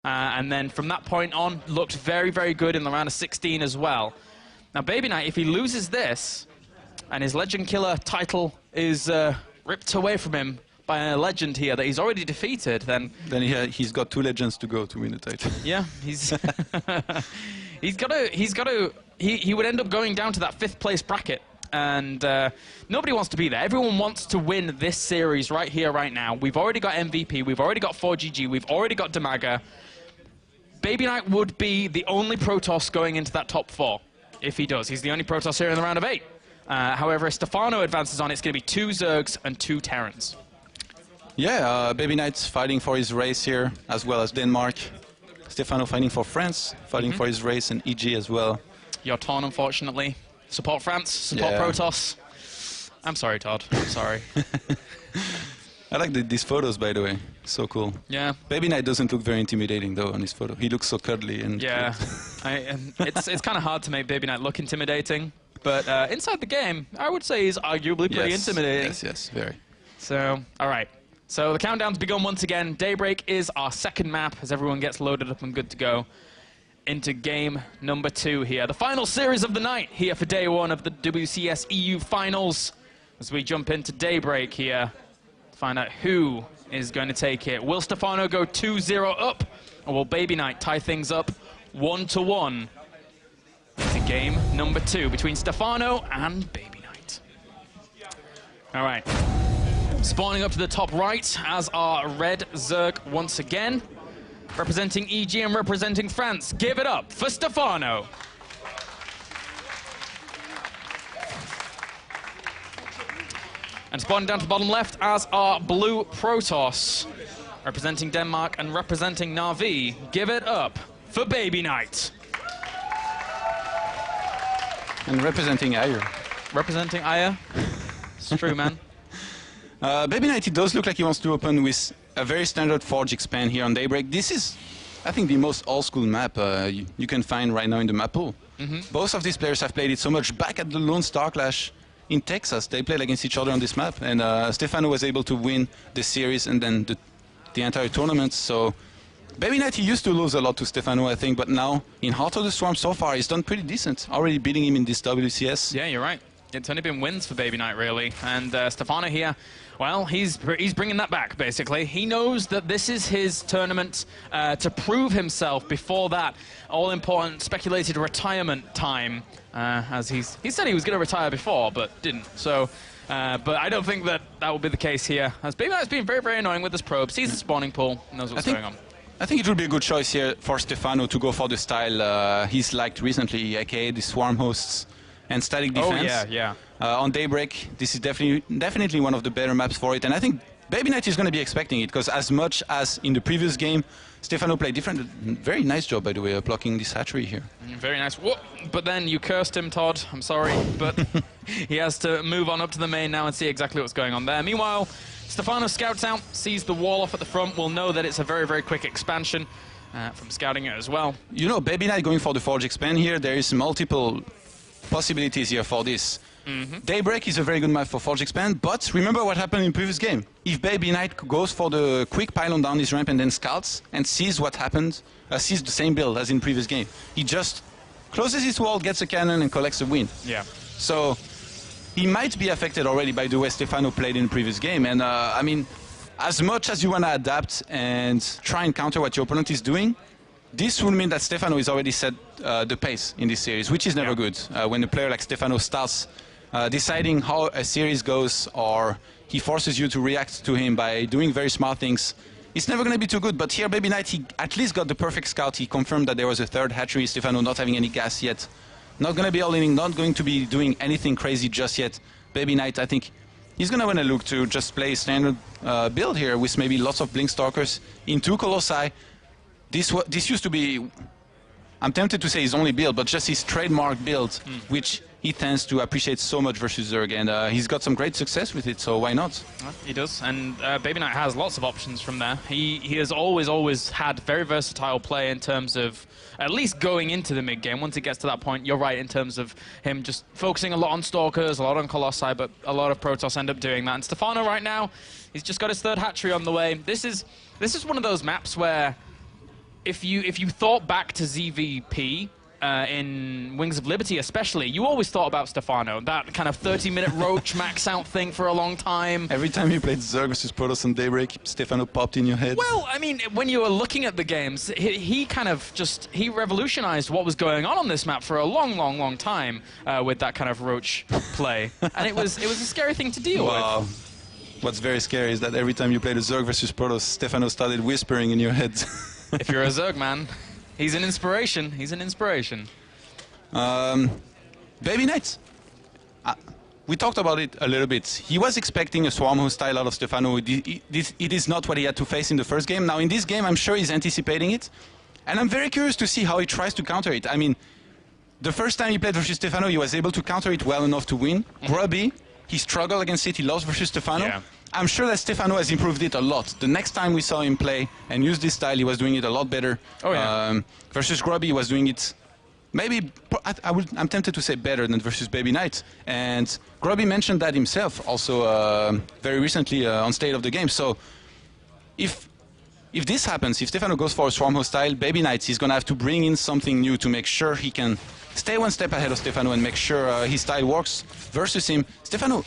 And then from that point on, looked very, very good in the round of 16 as well. Now, BabyKnight, if he loses this, and his Legend Killer title is ripped away from him by a legend here that he's already defeated, then he's got 2 legends to go to win the title. Yeah, he's he would end up going down to that 5th place bracket, and nobody wants to be there. Everyone wants to win this series right here, right now. We've already got MVP, we've already got 4GG, we've already got Damaga. BabyKnight would be the only Protoss going into that top 4 if he does. He's the only Protoss here in the round of 8. However, if Stephano advances on, it's going to be 2 Zergs and 2 Terrans. Yeah, BabyKnight's fighting for his race here, as well as Denmark. Stephano fighting for France, fighting for his race, and EG as well. You're torn, unfortunately. Support France, support Protoss. I'm sorry, Todd. I'm sorry. I like these photos, by the way. So cool. Yeah. BabyKnight doesn't look very intimidating, though, on his photo. He looks so cuddly and yeah. It's kind of hard to make BabyKnight look intimidating. But inside the game, I would say he's arguably pretty intimidating. Yes, very. So, all right. So the countdown's begun once again. Daybreak is our second map as everyone gets loaded up and good to go into game number 2 here. The final series of the night here for day 1 of the WCS EU Finals. As we jump into Daybreak here to find out who is going to take it. Will Stephano go 2-0 up, or will BabyKnight tie things up 1-1? To game number 2 between Stephano and BabyKnight. All right. Spawning up to the top right as our red Zerg once again. Representing EG and representing France. Give it up for Stephano. And spawning down to the bottom left as our blue Protoss. Representing Denmark and representing Na'Vi. Give it up for BabyKnight. And representing Aya. Representing Aya. It's true, man. BabyKnight, it does look like he wants to open with a very standard Forge expand here on Daybreak. This is, I think, the most old-school map you can find right now in the map pool. Both of these players have played it so much. Back at the Lone Star Clash in Texas, they played against each other on this map, and Stephano was able to win the series and then the entire tournament. So BabyKnight, he used to lose a lot to Stephano, I think, but now in Heart of the Swarm so far, he's done pretty decent, already beating him in this WCS. Yeah, you're right. It's only been wins for BabyKnight, really. And Stephano here, well, he's bringing that back, basically. He knows that this is his tournament to prove himself before that all-important speculated retirement time, as he said he was going to retire before, but didn't. So, but I don't think that will be the case here, as BabyKnight's been very, very annoying with this probe, sees the spawning pool, knows what's going on. I think it would be a good choice here for Stephano to go for the style he's liked recently, aka the Swarm Hosts and Static Defense. Oh, yeah. On Daybreak, this is definitely one of the better maps for it, and I think BabyKnight is going to be expecting it, because as much as in the previous game, Stephano played different. Very nice job, by the way, blocking this hatchery here. Very nice. Whoa. But then you cursed him, Todd. I'm sorry, but he has to move on up to the main now and see exactly what's going on there. Meanwhile, Stephano scouts out, sees the wall off at the front. We'll know that it's a very, very quick expansion from scouting it as well. You know, BabyKnight going for the Forge expand here, there is multiple possibilities here for this. Daybreak is a very good map for Forge expand, but remember what happened in the previous game. If BabyKnight goes for the quick pylon down his ramp and then scouts and sees what happened, sees the same build as in previous game, he just closes his wall, gets a cannon and collects a win. Yeah. So he might be affected already by the way Stephano played in the previous game, and I mean, as much as you want to adapt and try and counter what your opponent is doing, this would mean that Stephano is already set the pace in this series, which is never good. When a player like Stephano starts deciding how a series goes, or he forces you to react to him by doing very smart things, it's never going to be too good. But here, BabyKnight, he at least got the perfect scout. He confirmed that there was a third hatchery. Stephano not having any gas yet. Not going to be all-inning, not going to be doing anything crazy just yet. BabyKnight, I think he's going to want to look to just play standard build here with maybe lots of Blink Stalkers in 2 Colossi. This used to be, I'm tempted to say his only build, but just his trademark build, which he tends to appreciate so much versus Zerg, and he's got some great success with it, so why not? He does, and BabyKnight has lots of options from there. He has always had very versatile play in terms of at least going into the mid-game. Once it gets to that point, you're right in terms of him just focusing a lot on Stalkers, a lot on Colossi, but a lot of Protoss end up doing that. And Stephano right now, he's just got his third hatchery on the way. This is one of those maps where if you thought back to ZVP in Wings of Liberty especially, you always thought about Stephano, that kind of 30-minute roach max out thing for a long time. Every time you played Zerg versus Protoss on Daybreak, Stephano popped in your head. Well, I mean, when you were looking at the games, he kind of just, he revolutionized what was going on this map for a long time with that kind of roach play. And it was a scary thing to deal with. What's very scary is that every time you played a Zerg versus Protoss, Stephano started whispering in your head. If you're a Zerg man, he's an inspiration. He's an inspiration. BabyKnight. We talked about it a little bit. He was expecting a Swarm host style out of Stephano. It is not what he had to face in the first game. Now in this game, I'm sure he's anticipating it. And I'm very curious to see how he tries to counter it. I mean, the first time he played versus Stephano, he was able to counter it well enough to win. Grubby, he struggled against it. He lost versus Stephano. Yeah. I'm sure that Stephano has improved it a lot. The next time we saw him play and use this style, he was doing it a lot better. Oh, yeah. Versus Grubby, he was doing it maybe, I'm tempted to say better than versus BabyKnight. And Grubby mentioned that himself also very recently on State of the Game. So if this happens, if Stephano goes for a Swarm host style, BabyKnight, he's going to have to bring in something new to make sure he can stay one step ahead of Stephano and make sure his style works versus him. Stephano,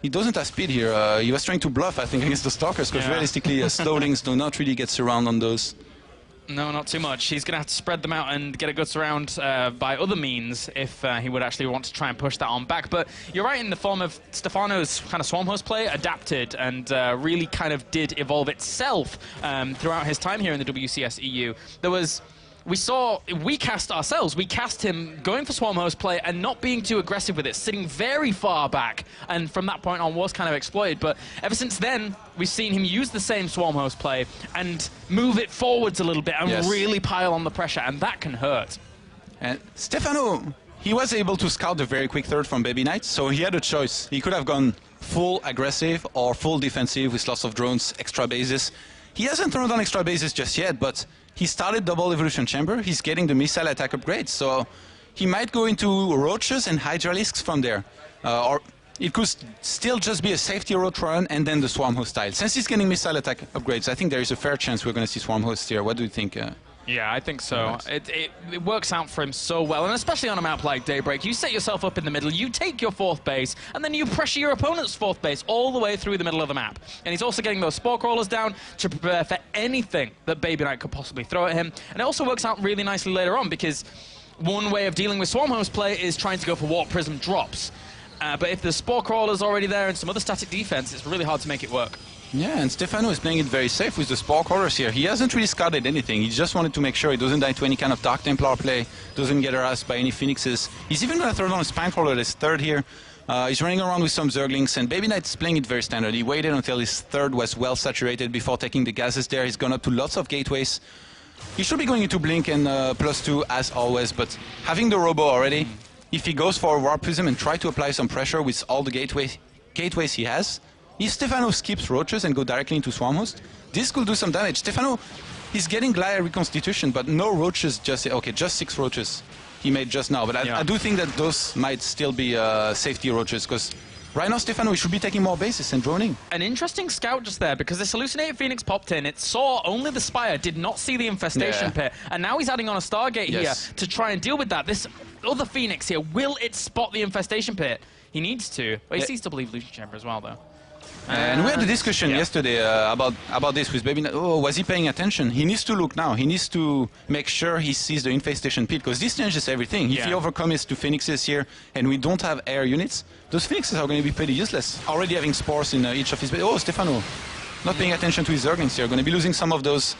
he doesn't have speed here. He was trying to bluff, I think, against the Stalkers, because realistically, slowlings do not really get surround on those. No, not too much. He's going to have to spread them out and get a good surround by other means if he would actually want to try and push that on back. But you're right, in the form of Stephano's kind of Swarm host play, adapted and really kind of did evolve itself throughout his time here in the WCS EU. We cast ourselves. We cast him going for Swarm host play and not being too aggressive with it, sitting very far back, and from that point on was kind of exploited. But ever since then, we've seen him use the same Swarm host play and move it forwards a little bit and really pile on the pressure, and that can hurt. And Stephano, he was able to scout the very quick third from BabyKnight, so he had a choice. He could have gone full aggressive or full defensive with lots of drones, extra bases. He hasn't thrown down extra bases just yet, but he started double evolution chamber. He's getting the missile attack upgrades, so he might go into roaches and hydralisks from there. Or it could still just be a safety roach run and then the Swarm host style. Since he's getting missile attack upgrades, I think there is a fair chance we're going to see Swarm host here. What do you think? Yeah, I think so. It works out for him so well, and especially on a map like Daybreak, you set yourself up in the middle, you take your fourth base, and then you pressure your opponent's fourth base all the way through the middle of the map. And he's also getting those spore crawlers down to prepare for anything that BabyKnight could possibly throw at him. And it also works out really nicely later on, because one way of dealing with Swarm host play is trying to go for Warp Prism drops. But if the spore crawler's already there and some other static defense, it's really hard to make it work. Yeah, and Stephano is playing it very safe with the Spore Crawlers here. He hasn't really scouted anything. He just wanted to make sure he doesn't die to any kind of Dark Templar play, doesn't get harassed by any Phoenixes. He's even going to throw down a Spine Crawler as third here. He's running around with some Zerglings, and BabyKnight is playing it very standard. He waited until his third was well saturated before taking the gases there. He's gone up to lots of gateways. He should be going into Blink and +2 as always, but having the Robo already, if he goes for a Warp Prism and try to apply some pressure with all the gateways he has, if Stephano skips roaches and go directly into Swarm host, this could do some damage. Stephano, he's getting Glide reconstitution, but no roaches just... Okay, just 6 roaches he made just now. But I do think that those might still be safety roaches, because right now Stephano, he should be taking more bases and droning. An interesting scout just there, because this Hallucinated Phoenix popped in, it saw only the Spire, did not see the Infestation Pit, and now he's adding on a Stargate here to try and deal with that. This other Phoenix here, will it spot the Infestation Pit? He needs to. But he sees Double Evolution Chamber as well, though. And we had a discussion yesterday about this with BabyKnight. Oh, was he paying attention? He needs to look now. He needs to make sure he sees the Infestation Pit, because this changes everything. If he overcomes to Phoenixes here and we don't have air units, those Phoenixes are going to be pretty useless. Already having spores in each of his... Oh, Stephano, not paying attention to his Zerglings here. Going to be losing some of those.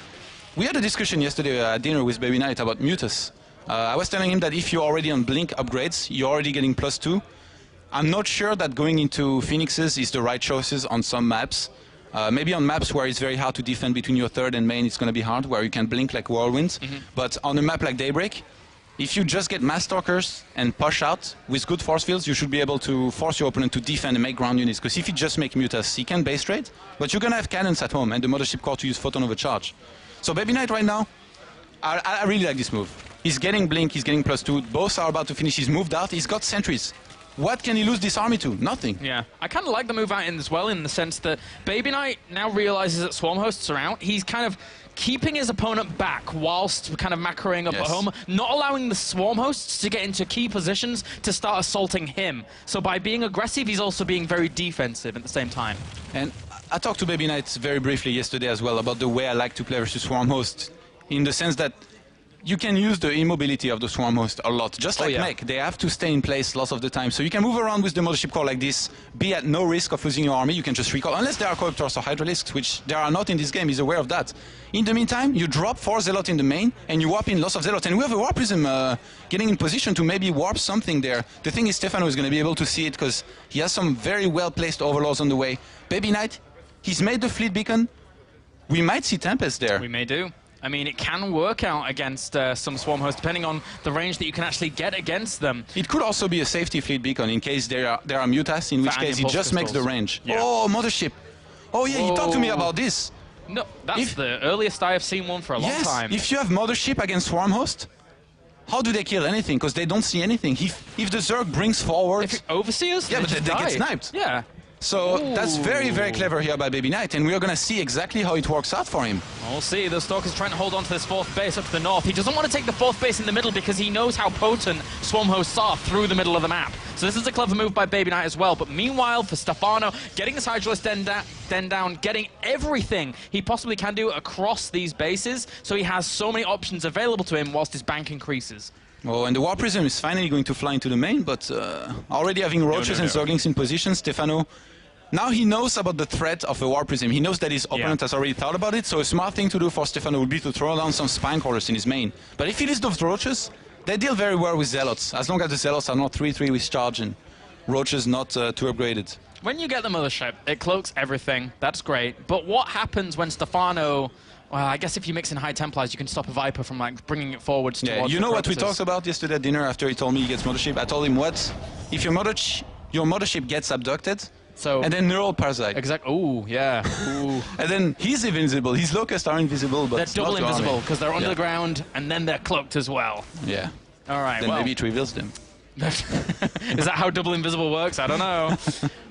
We had a discussion yesterday at dinner with BabyKnight about Mutus. I was telling him that if you're already on Blink upgrades, you're already getting +2. I'm not sure that going into Phoenixes is the right choices on some maps. Maybe on maps where it's very hard to defend between your third and main, it's going to be hard, where you can blink like Whirlwind. But on a map like Daybreak, if you just get Mass Stalkers and push out with good force fields, you should be able to force your opponent to defend and make ground units. Because if you just make Mutas, he can base trade, but you're going to have cannons at home and the Mothership Core to use Photon Overcharge. So BabyKnight right now, I really like this move. He's getting Blink, he's getting +2. Both are about to finish. He's moved out, he's got sentries. what can he lose this army to? Nothing. Yeah, I kind of like the move out in as well, in the sense that BabyKnight now realizes that swarm hosts are out. He's kind of keeping his opponent back whilst kind of macroing up at home, not allowing the swarm hosts to get into key positions to start assaulting him. So by being aggressive, he's also being very defensive at the same time. And I talked to BabyKnight very briefly yesterday as well about the way I like to play versus swarm host, in the sense that you can use the immobility of the swarm host a lot. Just like mech, they have to stay in place lots of the time. So you can move around with the mothership core like this, be at no risk of losing your army. You can just recall, unless there are co-opters or hydralisks, which there are not in this game. He's aware of that. In the meantime, you drop 4 Zealot in the main, and you warp in lots of Zealot. And we have a Warp Prism getting in position to maybe warp something there. The thing is, Stephano is going to be able to see it, because he has some very well-placed overlords on the way. BabyKnight, he's made the fleet beacon. We might see Tempest there. We may do. I mean, it can work out against some swarm hosts, depending on the range that you can actually get against them. It could also be a safety fleet beacon in case there are mutas, in which case it just makes the range. Yeah. Oh, mothership. Oh yeah, he talked to me about this. No, that's the earliest I have seen one for a long time. If you have mothership against swarm host, how do they kill anything? Because they don't see anything. If the Zerg brings forward... If it overseers? Yeah, but they get sniped. Yeah. So that's very, very clever here by BabyKnight, and we're going to see exactly how it works out for him. We'll see. The Stalker's trying to hold on to this 4th base up to the north. He doesn't want to take the 4th base in the middle because he knows how potent swarm hosts are through the middle of the map. So this is a clever move by BabyKnight as well. But meanwhile, for Stephano, getting this Hydralist den down, getting everything he possibly can do across these bases, so he has so many options available to him whilst his bank increases. Oh, and the Warp Prism is finally going to fly into the main, but already having Roaches and Zerglings in position, Stephano, now he knows about the threat of a Warp Prism. He knows that his opponent has already thought about it, so a smart thing to do for Stephano would be to throw down some Spine Crawlers in his main. But if he leaves those Roaches, they deal very well with Zealots, as long as the Zealots are not 3-3 with charge and Roaches not too upgraded. When you get the mothership, it cloaks everything. That's great. But what happens when Stephano... Well, I guess if you mix in High Templars, you can stop a Viper from like bringing it forwards towards you know what we talked about yesterday at dinner after he told me he gets mothership? I told him, what? If your mothership gets abducted, and then Neural Parasite. Exactly. Ooh, yeah. Ooh. And then he's invincible. His locusts are invisible, but they're double invisible because they're underground and then they're cloaked as well. Yeah. All right. Then maybe it reveals them. Is that how double invisible works? I don't know.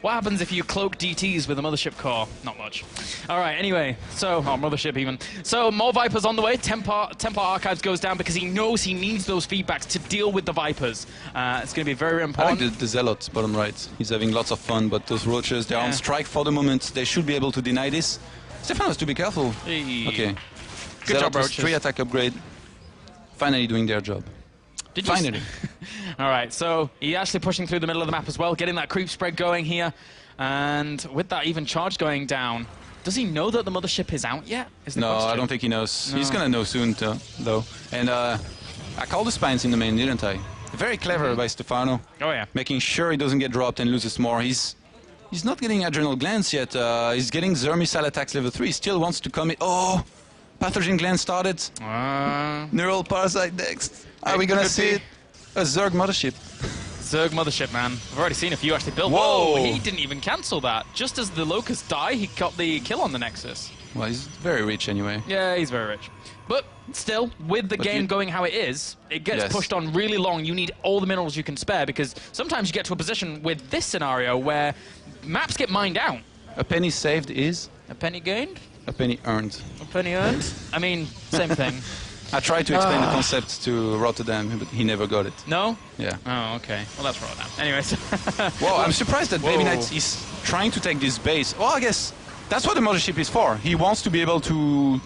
What happens if you cloak DTs with a mothership core? Not much. All right, anyway, so, mothership even. So, more Vipers on the way. Templar Archives goes down because he knows he needs those feedbacks to deal with the Vipers. It's going to be very important. I like the Zealot, bottom right. He's having lots of fun, but those Roaches, they're on strike for the moment. They should be able to deny this. Stephano has to be careful. Hey. Okay. Good job, Roaches. 3 attack upgrade. Finally doing their job. Finally. All right, so he's actually pushing through the middle of the map as well, getting that creep spread going here. And with that even charge going down, does he know that the mothership is out yet? No, I don't think he knows. No. He's going to know soon, though. And I called the Spines in the main, didn't I? Very clever by Stephano. Oh, yeah. Making sure he doesn't get dropped and loses more. He's not getting Adrenal Glands yet. He's getting Zerg Missile attacks level 3. He still wants to come in. Oh! Pathogen Gland started. Neural Parasite next. Are we going to see it? A Zerg Mothership. Zerg Mothership, man. I've already seen a few actually built. Whoa! He didn't even cancel that. Just as the Locusts die, he got the kill on the Nexus. Well, he's very rich anyway. Yeah, he's very rich. But still, with the game going how it is, it gets pushed on really long. You need all the minerals you can spare, because sometimes you get to a position with this scenario where maps get mined out. A penny saved is? A penny gained? A penny earned. A penny earned? I mean, same thing. I tried to explain the concept to Rotterdam, but he never got it. No? Yeah. Oh, okay. Well, that's Rotterdam. Anyways. Well, I'm surprised that BabyKnight is trying to take this base. Well, I guess that's what the mothership is for. He wants to be able to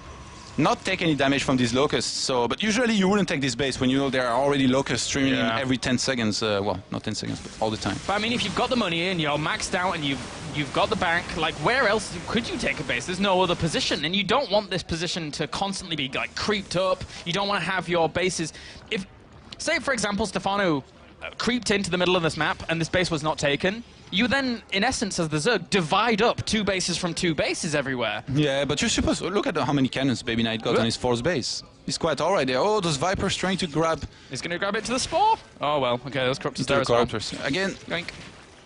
not take any damage from these locusts. So, but usually you wouldn't take this base when you know there are already locusts streaming in every 10 seconds. Well, not 10 seconds, but all the time. But I mean, if you've got the money and you're maxed out and you've got the bank, like where else could you take a base? There's no other position, and you don't want this position to constantly be like creeped up. You don't want to have your bases. If, say for example, Stephano creeped into the middle of this map and this base was not taken, you then, in essence, as the Zerg, divide up 2 bases from 2 bases everywhere. Yeah, but you're supposed to look at how many cannons BabyKnight got on his 4th base. He's quite alright there. Oh, those Vipers trying to grab. He's going to grab it to the spore? Oh, well, okay, those Corruptors there as well. Again. Yoink.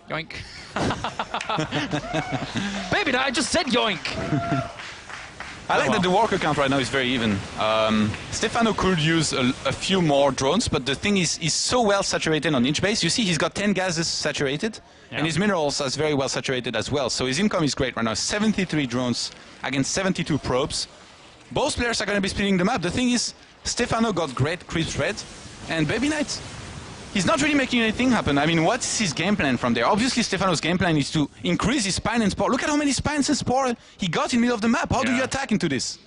Yoink. BabyKnight just said yoink. I like that the worker count right now is very even. Stephano could use a few more drones, but the thing is, he's so well saturated on each base. You see, he's got 10 gases saturated, and his minerals are very well saturated as well. So his income is great right now. 73 drones against 72 probes. Both players are going to be splitting the map. The thing is, Stephano got great creep spread, and BabyKnight, he's not really making anything happen. I mean, what's his game plan from there? Obviously, Stephano's game plan is to increase his spine and spore. Look at how many spines and spore he got in the middle of the map. How do you attack into this?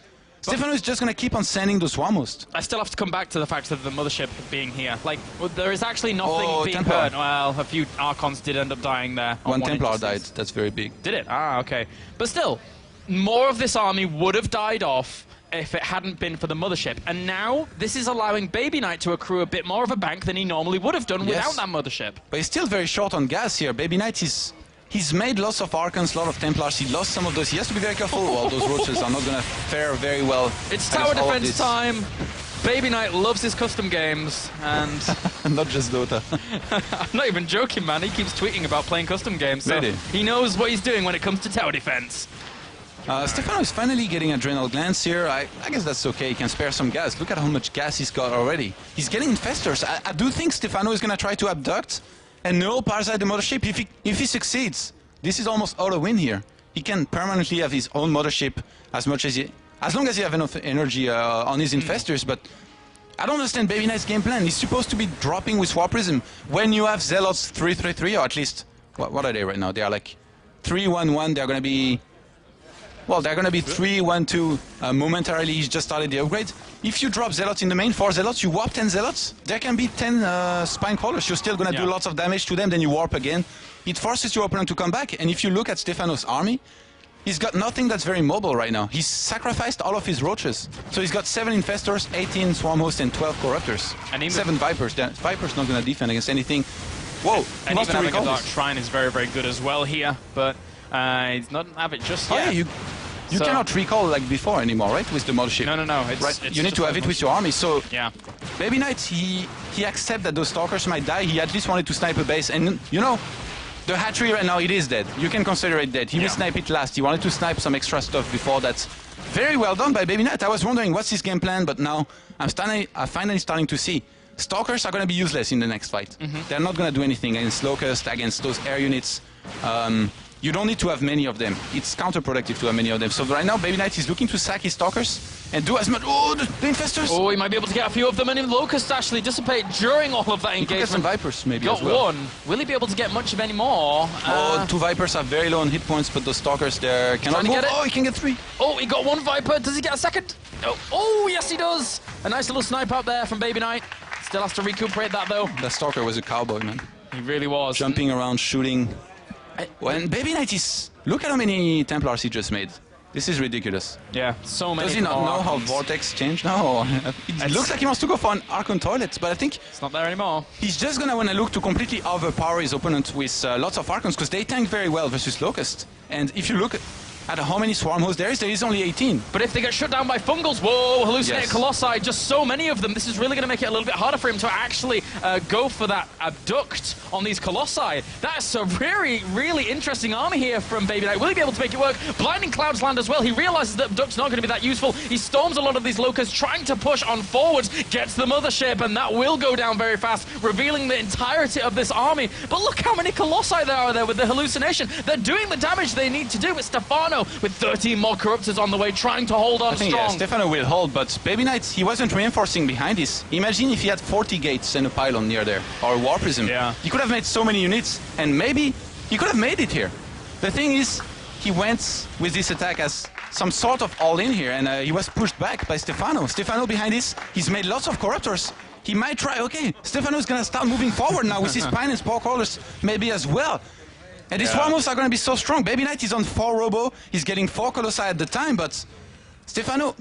Stephano is just going to keep on sending those swarm hosts. I still have to come back to the fact of the mothership being here. Like, well, there is actually nothing being hurt. Well, a few Archons did end up dying there. One Templar died. That's very big. Did it? Ah, okay. But still, more of this army would have died off if it hadn't been for the mothership. And now, this is allowing BabyKnight to accrue a bit more of a bank than he normally would have done without that mothership. But he's still very short on gas here. BabyKnight he's made lots of Archons, a lot of Templars. He lost some of those. He has to be very careful. Well, those roaches are not going to fare very well. It's tower defense time. BabyKnight loves his custom games, and not just Dota. I'm not even joking, man. He keeps tweeting about playing custom games. So really? He knows what he's doing when it comes to tower defense. Stephano is finally getting adrenal glands here. I guess that's okay. He can spare some gas. Look at how much gas he's got already. He's getting infestors. I do think Stephano is going to try to abduct and null Parasite the mothership. If he succeeds, this is almost auto win here. He can permanently have his own mothership as long as he have enough energy on his infestors. But I don't understand BabyKnight's game plan. He's supposed to be dropping with War Prism when you have Zealots 3-3-3, or at least what are they right now? They are like 3-1-1. They're going to be. Well, they're going to be 3-1-2 momentarily. He's just started the upgrade. If you drop Zealots in the main, 4 Zealots, you warp 10 Zealots, there can be 10 Spine Crawlers. You're still going to do lots of damage to them, then you warp again. It forces your opponent to come back, and if you look at Stephano's army, he's got nothing that's very mobile right now. He's sacrificed all of his roaches. So he's got 7 Infestors, 18 Swarm Hosts, and 12 Corruptors. And 7 Vipers. Viper's not going to defend against anything. Whoa, and even having a Dark Shrine is very, very good as well here, but he's not have it just yet. Yeah, you cannot recall like before anymore, right? With the mothership. No. It's you need to have it with your army. So yeah, BabyKnight, he accepts that those stalkers might die. He at least wanted to snipe a base, and you know, the hatchery right now it is dead. You can consider it dead. He will snipe it last. He wanted to snipe some extra stuff before that. Very well done by BabyKnight. I was wondering what's his game plan, but now I'm finally starting to see. Stalkers are going to be useless in the next fight. They're not going to do anything against Locust, against those air units. You don't need to have many of them. It's counterproductive to have many of them. So right now, BabyKnight is looking to sack his Stalkers and do as much. Oh, the Infestors! Oh, he might be able to get a few of them, and Locusts actually dissipate during all of that engagement. He could get some Vipers, maybe got as well. One. Will he be able to get much of any more? 2 Vipers are very low on hit points, but those Stalkers there cannot move. Oh, he can get 3. Oh, he got 1 Viper. Does he get a second? Oh, yes, he does. A nice little snipe out there from BabyKnight. Still has to recuperate that, though. That Stalker was a cowboy, man. He really was. Jumping around, shooting. When BabyKnight is... Look at how many Templars he just made. This is ridiculous. Yeah, so many. Does he not know how Vortex changed now? It looks like he wants to go for an Archon toilet, but I think... It's not there anymore. He's just going to want to look to completely overpower his opponent with lots of Archons, because they tank very well versus Locust. And if you look at how many Swarm Hosts there is only 18. But if they get shut down by Fungals, whoa, Hallucinated Colossi, just so many of them, this is really going to make it a little bit harder for him to actually go for that abduct on these Colossi. That's a very, really interesting army here from BabyKnight. Will he be able to make it work? Blinding Clouds land as well. He realizes that abduct's not going to be that useful. He storms a lot of these Locusts, trying to push on forwards, gets the mothership, and that will go down very fast, revealing the entirety of this army. But look how many Colossi there are there with the hallucination. They're doing the damage they need to do. It's Stephano with 13 more Corruptors on the way, trying to hold on strong. Yeah, Stephano will hold, but BabyKnight, he wasn't reinforcing behind this. Imagine if he had 40 gates and a pylon near there, or a War Prism. Yeah. He could have made so many units, and maybe he could have made it here. The thing is, he went with this attack as some sort of all-in here, and he was pushed back by Stephano. Stephano behind this, he's made lots of Corruptors. He might try, okay, Stephano's gonna start moving forward now with his Spine and Spore Crawlers maybe as well. And these Swarm Hosts are going to be so strong. BabyKnight is on 4 Robo. He's getting 4 Colossi at the time, but Stephano,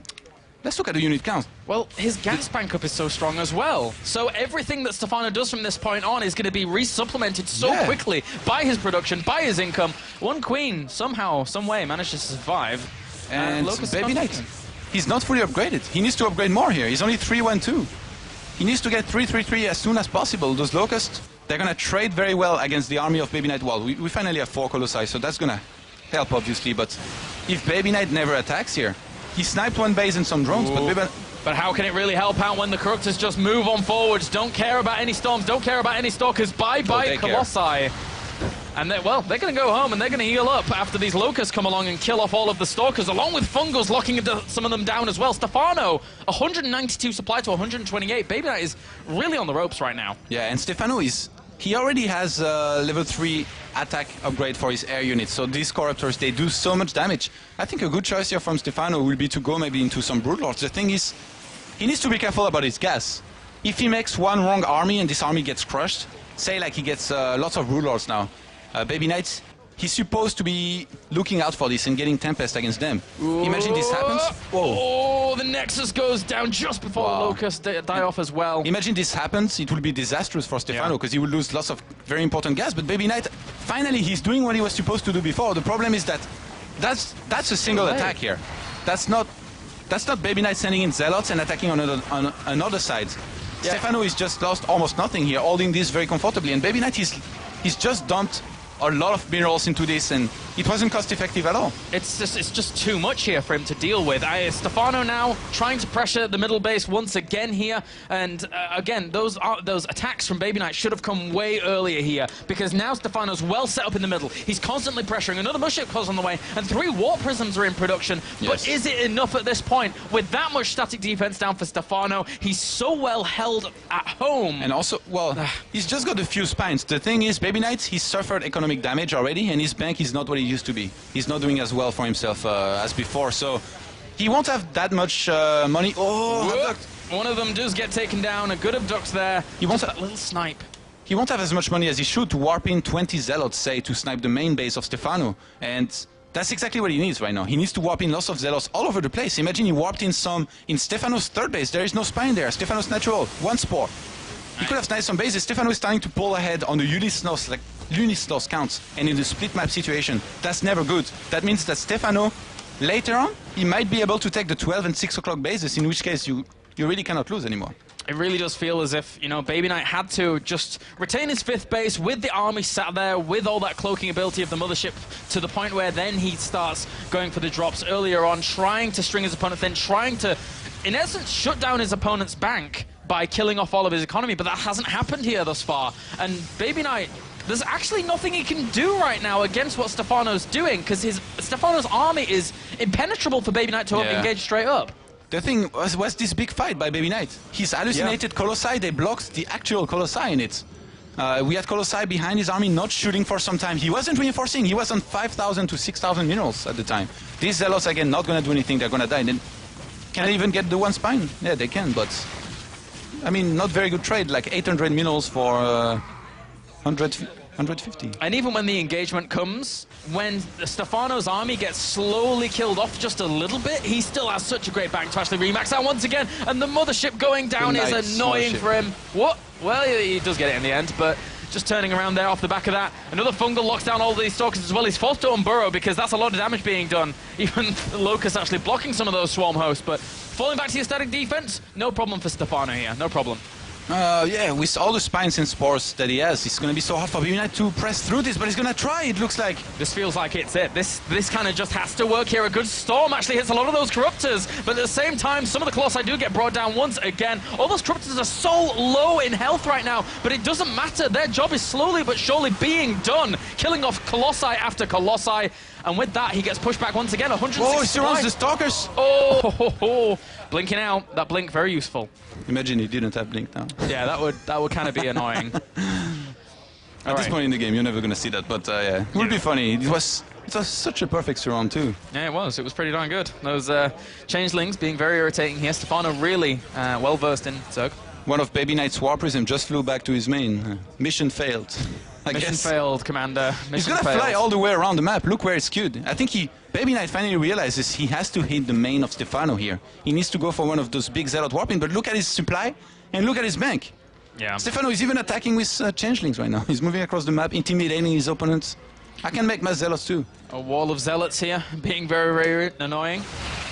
let's look at the unit count. Well, his gas bank up is so strong as well. So everything that Stephano does from this point on is going to be resupplemented so quickly by his production, by his income. One Queen, somehow, some way, managed to survive. And BabyKnight, he's not fully upgraded. He needs to upgrade more here. He's only 3-1-2. He needs to get 3-3-3 as soon as possible. Those Locusts, they're going to trade very well against the army of BabyKnight. Well, we finally have 4 Colossi, so that's going to help, obviously. But if BabyKnight never attacks here, He sniped one base and some drones, but how can it really help out when the Corruptors just move on forwards, don't care about any storms, don't care about any stalkers, bye-bye Colossi. And they're going to go home and they're going to heal up after these Locusts come along and kill off all of the Stalkers, along with Fungals locking some of them down as well. Stephano, 192 supply to 128. BabyKnight is really on the ropes right now. Yeah, and Stephano he already has level 3 attack upgrade for his air units, so these Corruptors, they do so much damage. I think a good choice here from Stephano will be to go maybe into some Broodlords. The thing is, he needs to be careful about his gas. If he makes one wrong army and this army gets crushed, say like he gets lots of Broodlords now, BabyKnight, he's supposed to be looking out for this and getting Tempest against them. Ooh. Imagine this happens. Whoa. Oh, the Nexus goes down just before the Locusts die off as well. Imagine this happens, it will be disastrous for Stephano because he will lose lots of very important gas. But BabyKnight, finally, he's doing what he was supposed to do before. The problem is that that's a single attack here. That's not BabyKnight sending in Zealots and attacking on another side. Yeah. Stephano is just lost almost nothing here, holding this very comfortably. And BabyKnight, he's just dumped a lot of minerals into this, and it wasn't cost effective at all. It's just too much here for him to deal with. Stephano now trying to pressure the middle base once again here, and again, those attacks from BabyKnight should have come way earlier here, because now Stephano's well set up in the middle. He's constantly pressuring. Another Muship calls on the way, and 3 Warp Prisms are in production. Yes. But is it enough at this point? With that much static defense down for Stephano, he's so well held at home. And also, well, he's just got a few spines. The thing is, BabyKnight, he's suffered economic damage already, and his bank is not what it used to be. He's not doing as well for himself as before, so he won't have that much money. Oh, abduct. One of them does get taken down. A good abduct there. He wants that little snipe. He won't have as much money as he should to warp in 20 Zealots, say, to snipe the main base of Stephano, and that's exactly what he needs right now. He needs to warp in lots of Zealots all over the place. Imagine he warped in some in Stephano's third base. There is no spine there. Stephano's natural. 1 spore. He could have sniped some bases. Stephano is starting to pull ahead on the Unislos counts, and in the split map situation, that's never good. That means that Stephano, later on, he might be able to take the 12 and 6 o'clock bases, in which case you really cannot lose anymore. It really does feel as if, you know, BabyKnight had to just retain his 5th base with the army sat there, with all that cloaking ability of the mothership, to the point where then he starts going for the drops earlier on, trying to string his opponent, then trying to, in essence, shut down his opponent's bank by killing off all of his economy, but that hasn't happened here thus far. And BabyKnight, there's actually nothing he can do right now against what Stephano's doing, because Stephano's army is impenetrable for BabyKnight to engage straight up. The thing was this big fight by BabyKnight. His hallucinated Colossi, they blocked the actual Colossi in it. We had Colossi behind his army not shooting for some time. He wasn't reinforcing, he was on 5,000 to 6,000 minerals at the time. These Zealots, again, not going to do anything, they're going to die. Then can they even get the 1 spine? Yeah, they can, but I mean, not very good trade, like 800 minerals for 150. And even when the engagement comes, when Stephano's army gets slowly killed off just a little bit, he still has such a great bank to actually remax out once again, and the mothership going down is annoying for him. What? Well, he does get it in the end, but just turning around there off the back of that. Another Fungal locks down all these Stalkers as well. He's forced to unburrow because that's a lot of damage being done. Even the Locust actually blocking some of those Swarm hosts, but falling back to your static defense, no problem for Stephano here, no problem. Yeah, with all the spines and spores that he has, it's going to be so hard for BabyKnight to press through this, but he's going to try, it looks like. This feels like it's it. This kind of just has to work here. A good storm actually hits a lot of those Corruptors, but at the same time, some of the Colossi do get brought down once again. All those Corruptors are so low in health right now, but it doesn't matter. Their job is slowly but surely being done, killing off Colossi after Colossi. And with that, he gets pushed back once again, 106. Oh, he surrounds the Stalkers! Oh, blinking out. That blink, very useful. Imagine he didn't have blink now. Yeah, that would kind of be annoying. At this point in the game, you're never going to see that, but yeah, it would be funny. It was such a perfect surround too. Yeah, it was. It was pretty darn good. Those changelings being very irritating here. Stephano really well versed in Zerg. One of BabyKnight's Warp Prism just flew back to his main. Mission failed. Mission failed, Commander. He's gonna fly all the way around the map. Look where it's skewed. I think BabyKnight finally realizes he has to hit the main of Stephano here. He needs to go for one of those big Zealot warping, but look at his supply and look at his bank. Yeah. Stephano is even attacking with changelings right now. He's moving across the map, intimidating his opponents. I can make my Zealots too. A wall of Zealots here, being very, very annoying.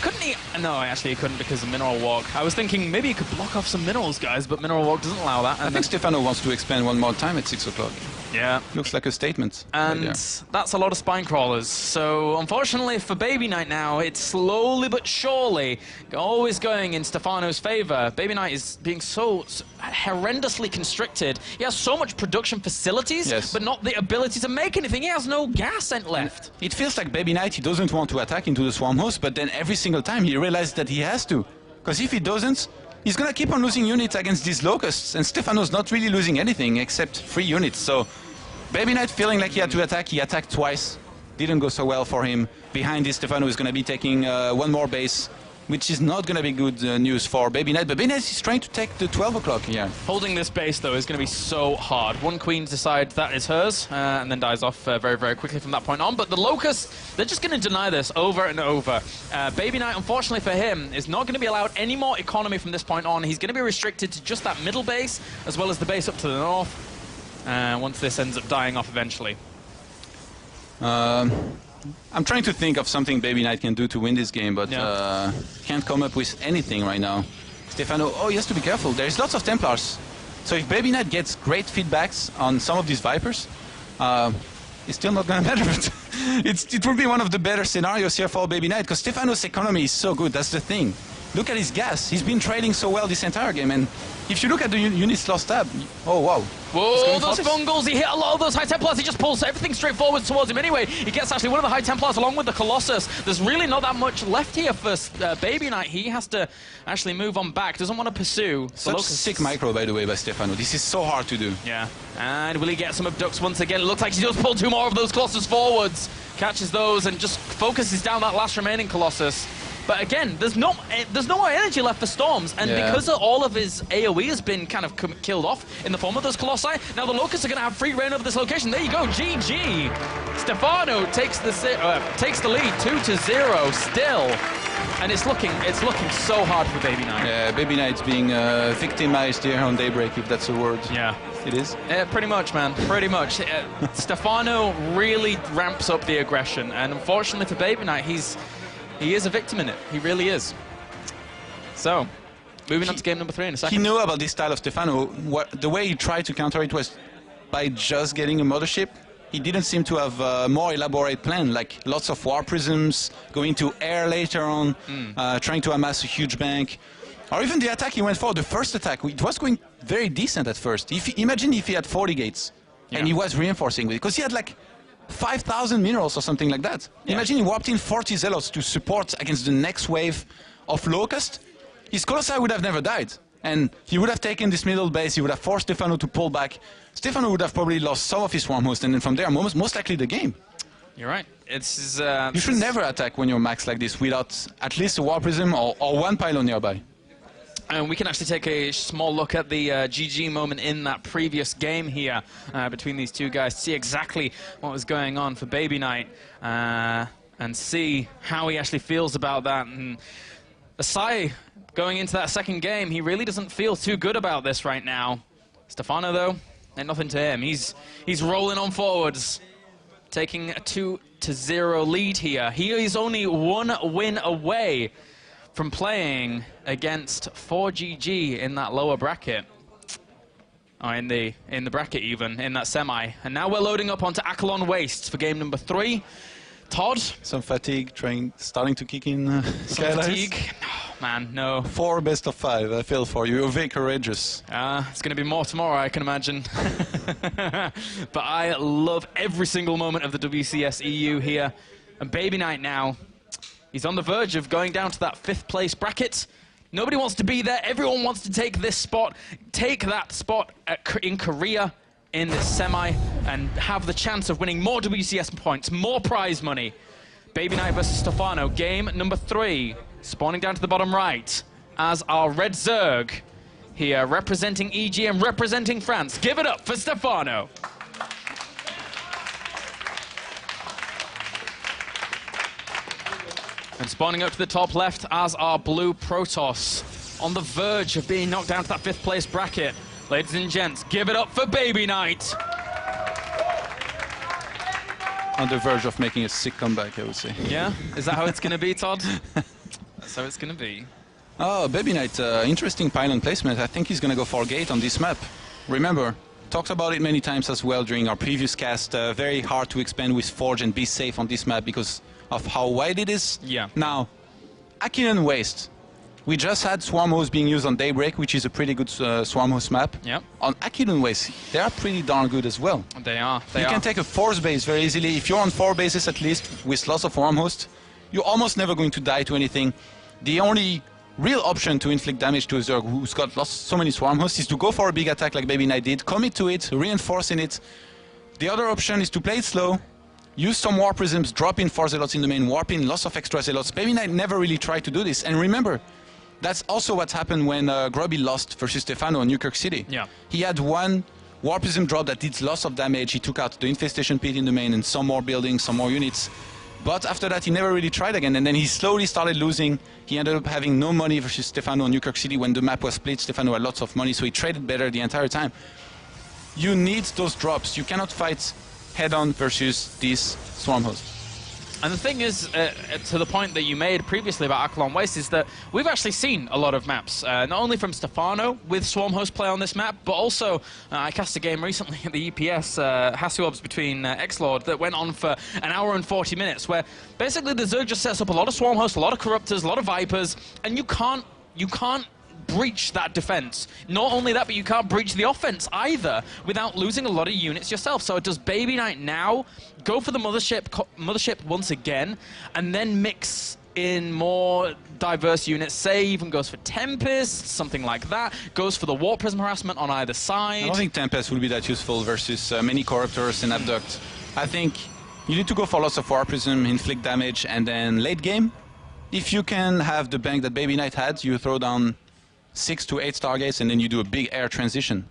Couldn't he? No, actually he couldn't because of Mineral Walk. I was thinking maybe he could block off some minerals, guys, but Mineral Walk doesn't allow that. I think Stephano wants to expand one more time at 6 o'clock. Yeah. Looks like a statement. And right that's a lot of spine crawlers. So unfortunately for BabyKnight now, it's slowly but surely always going in Stephano's favor. BabyKnight is being so horrendously constricted. He has so much production facilities, Yes. but not the ability to make anything. He has no gas left. It feels like BabyKnight, he doesn't want to attack into the Swarm Host, but then every single time he realizes that he has to. Because if he doesn't, he's going to keep on losing units against these Locusts, and Stephano's not really losing anything except 3 units. So BabyKnight feeling like he had to attack, he attacked twice. Didn't go so well for him. Behind this, Stephano is going to be taking one more base, which is not going to be good news for BabyKnight. But BabyKnight is trying to take the 12 o'clock here. Holding this base, though, is going to be so hard. One queen decides that is hers, and then dies off very, very quickly from that point on. But the Locusts, they're just going to deny this over and over. BabyKnight, unfortunately for him, is not going to be allowed any more economy from this point on. He's going to be restricted to just that middle base, as well as the base up to the north, once this ends up dying off eventually. I'm trying to think of something BabyKnight can do to win this game, but can't come up with anything right now. Stephano, oh, he has to be careful. There's lots of Templars. So if BabyKnight gets great feedbacks on some of these Vipers, it's still not going to matter. But it will be one of the better scenarios here for BabyKnight, because Stephano's economy is so good. That's the thing. Look at his gas. He's been trading so well this entire game, and if you look at the units lost tab, oh wow. Whoa, those Fungals, he hit a lot of those High Templars, he just pulls everything straight forward towards him anyway. He gets actually one of the High Templars along with the Colossus. There's really not that much left here for BabyKnight. He has to actually move on back, doesn't want to pursue. Such sick micro, by the way, by Stephano. This is so hard to do. Yeah, and will he get some abducts once again? It looks like he does pull 2 more of those Colossus forwards. Catches those and just focuses down that last remaining Colossus. But again, there's no more energy left for Storms, and because of all of his AoE has been kind of killed off in the form of those Colossi, now the Locusts are going to have free reign over this location. There you go, GG. Stephano takes the lead, 2-0 still, and it's looking so hard for BabyKnight. Yeah, BabyKnight's being victimized here on Daybreak, if that's a word. Yeah. It is? Pretty much, man. Pretty much. Stephano really ramps up the aggression, and unfortunately for BabyKnight, he is a victim in it. He really is. So, moving on to game number 3 in a second. He knew about this style of Stephano. The way he tried to counter it was by just getting a mothership. He didn't seem to have a more elaborate plan, like lots of war prisms, going to air later on, trying to amass a huge bank. Or even the attack he went for, the first attack, it was going very decent at first. Imagine if he had 40 gates, and he was reinforcing with it, because he had like 5,000 minerals or something like that. Yeah. Imagine he warped in 40 Zealots to support against the next wave of Locust. His Colossi would have never died. And he would have taken this middle base, he would have forced Stephano to pull back. Stephano would have probably lost some of his Swarm Host, and then from there, most likely the game. You're right. You should never attack when you're max like this without at least a War Prism or one pylon nearby. And we can actually take a small look at the GG moment in that previous game here between these two guys to see exactly what was going on for BabyKnight and see how he actually feels about that. And Asai, going into that second game, he really doesn't feel too good about this right now. Stephano, though, ain't nothing to him. He's rolling on forwards, taking a 2-0 lead here. He is only 1 win away from playing against 4GG in that lower bracket. Or in the bracket even, in that semi. And now we're loading up onto Akalon Wastes for game number 3. Todd? Some fatigue, starting to kick in. Some fatigue? Oh, man, no. 4 best of 5, I feel for you. You're very courageous. It's going to be more tomorrow, I can imagine. But I love every single moment of the WCS EU here. And BabyKnight now, he's on the verge of going down to that 5th place bracket. Nobody wants to be there. Everyone wants to take this spot, take that spot in Korea in this semi, and have the chance of winning more WCS points, more prize money. BabyKnight versus Stephano, game number 3. Spawning down to the bottom right as our Red Zerg here, representing EG and representing France. Give it up for Stephano. And spawning up to the top left as our blue Protoss, on the verge of being knocked down to that 5th place bracket. Ladies and gents, give it up for BabyKnight. On the verge of making a sick comeback, I would say. Yeah? Is that how it's going to be, Todd? That's how it's going to be. Oh, BabyKnight, interesting pylon placement. I think he's going to go for a gate on this map. Remember, talked about it many times as well during our previous cast. Very hard to expand with Forge and be safe on this map because of how wide it is. Yeah. Now, Aquilon Waste. We just had Swarm Host being used on Daybreak, which is a pretty good Swarm Host map. Yep. On Aquilon Waste, they are pretty darn good as well. They are. You can take a force base very easily. If you're on 4 bases at least, with lots of Swarm Host, you're almost never going to die to anything. The only real option to inflict damage to a Zerg who's got so many Swarm Hosts is to go for a big attack like BabyKnight did, commit to it, reinforce in it. The other option is to play it slow, use some Warp Prisms, drop in 4 Zealots in the main, warp in lots of extra Zealots. BabyKnight never really tried to do this. And remember, that's also what happened when Grubby lost versus Stephano in Newkirk City. Yeah. He had one Warp Prism drop that did lots of damage. He took out the Infestation Pit in the main and some more buildings, some more units. But after that, he never really tried again, and then he slowly started losing. He ended up having no money versus Stephano in Newkirk City. When the map was split, Stephano had lots of money, so he traded better the entire time. You need those drops. You cannot fight head-on versus these Swarm Hosts. And the thing is, to the point that you made previously about Aquilon Waste, is that we've actually seen a lot of maps, not only from Stephano with Swarm Host play on this map, but also I cast a game recently at the EPS, Hasuobs between X-Lord, that went on for an hour and 40 minutes, where basically the Zerg just sets up a lot of Swarm Hosts, a lot of Corruptors, a lot of Vipers, and you can't breach that defense. Not only that, but you can't breach the offense either without losing a lot of units yourself. So does BabyKnight now go for the mothership once again and then mix in more diverse units, say even goes for Tempest, something like that, goes for the Warp Prism harassment on either side? I don't think Tempest will be that useful versus many Corruptors and Abduct. I think you need to go for lots of Warp Prism, inflict damage, and then late game, if you can have the bank that BabyKnight had, you throw down 6 to 8 Stargates, and then you do a big air transition,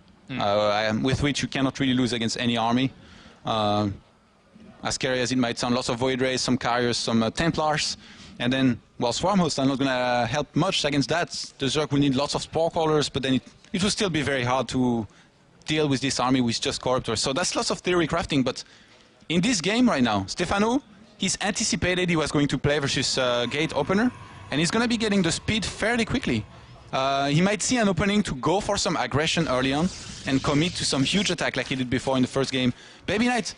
with which you cannot really lose against any army. As scary as it might sound, lots of Void Rays, some Carriers, some Templars, and then, well, Swarm Hosts are not going to help much against that. The Zerg will need lots of Spore Callers, but then it will still be very hard to deal with this army with just Corruptors. So that's lots of theory crafting, but in this game right now, Stephano, he's anticipated he was going to play versus Gate Opener, and he's going to be getting the speed fairly quickly. He might see an opening to go for some aggression early on and commit to some huge attack like he did before in the first game. BabyKnight,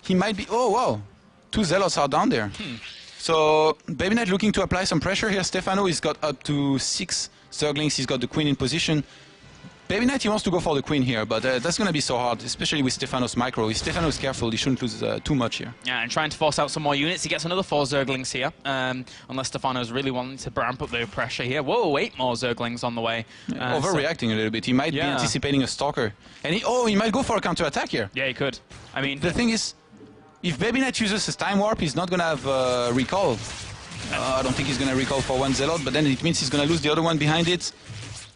he might be... Oh, wow. 2 Zealots are down there. So BabyKnight looking to apply some pressure here. Stephano, he's got up to 6 Zerglings. He's got the Queen in position. BabyKnight, he wants to go for the Queen here, but that's going to be so hard, especially with Stephano's micro. If Stephano's careful, he shouldn't lose too much here. Yeah, and trying to force out some more units. He gets another 4 Zerglings here, unless Stephano's really wanting to ramp up the pressure here. Whoa, 8 more Zerglings on the way. Overreacting a little bit. He might be anticipating a Stalker. And he might go for a counter-attack here. Yeah, he could. I mean... The thing is, if BabyKnight uses his Time Warp, he's not going to have recall. I don't think he's going to recall for 1 Zealot, but then it means he's going to lose the other one behind it.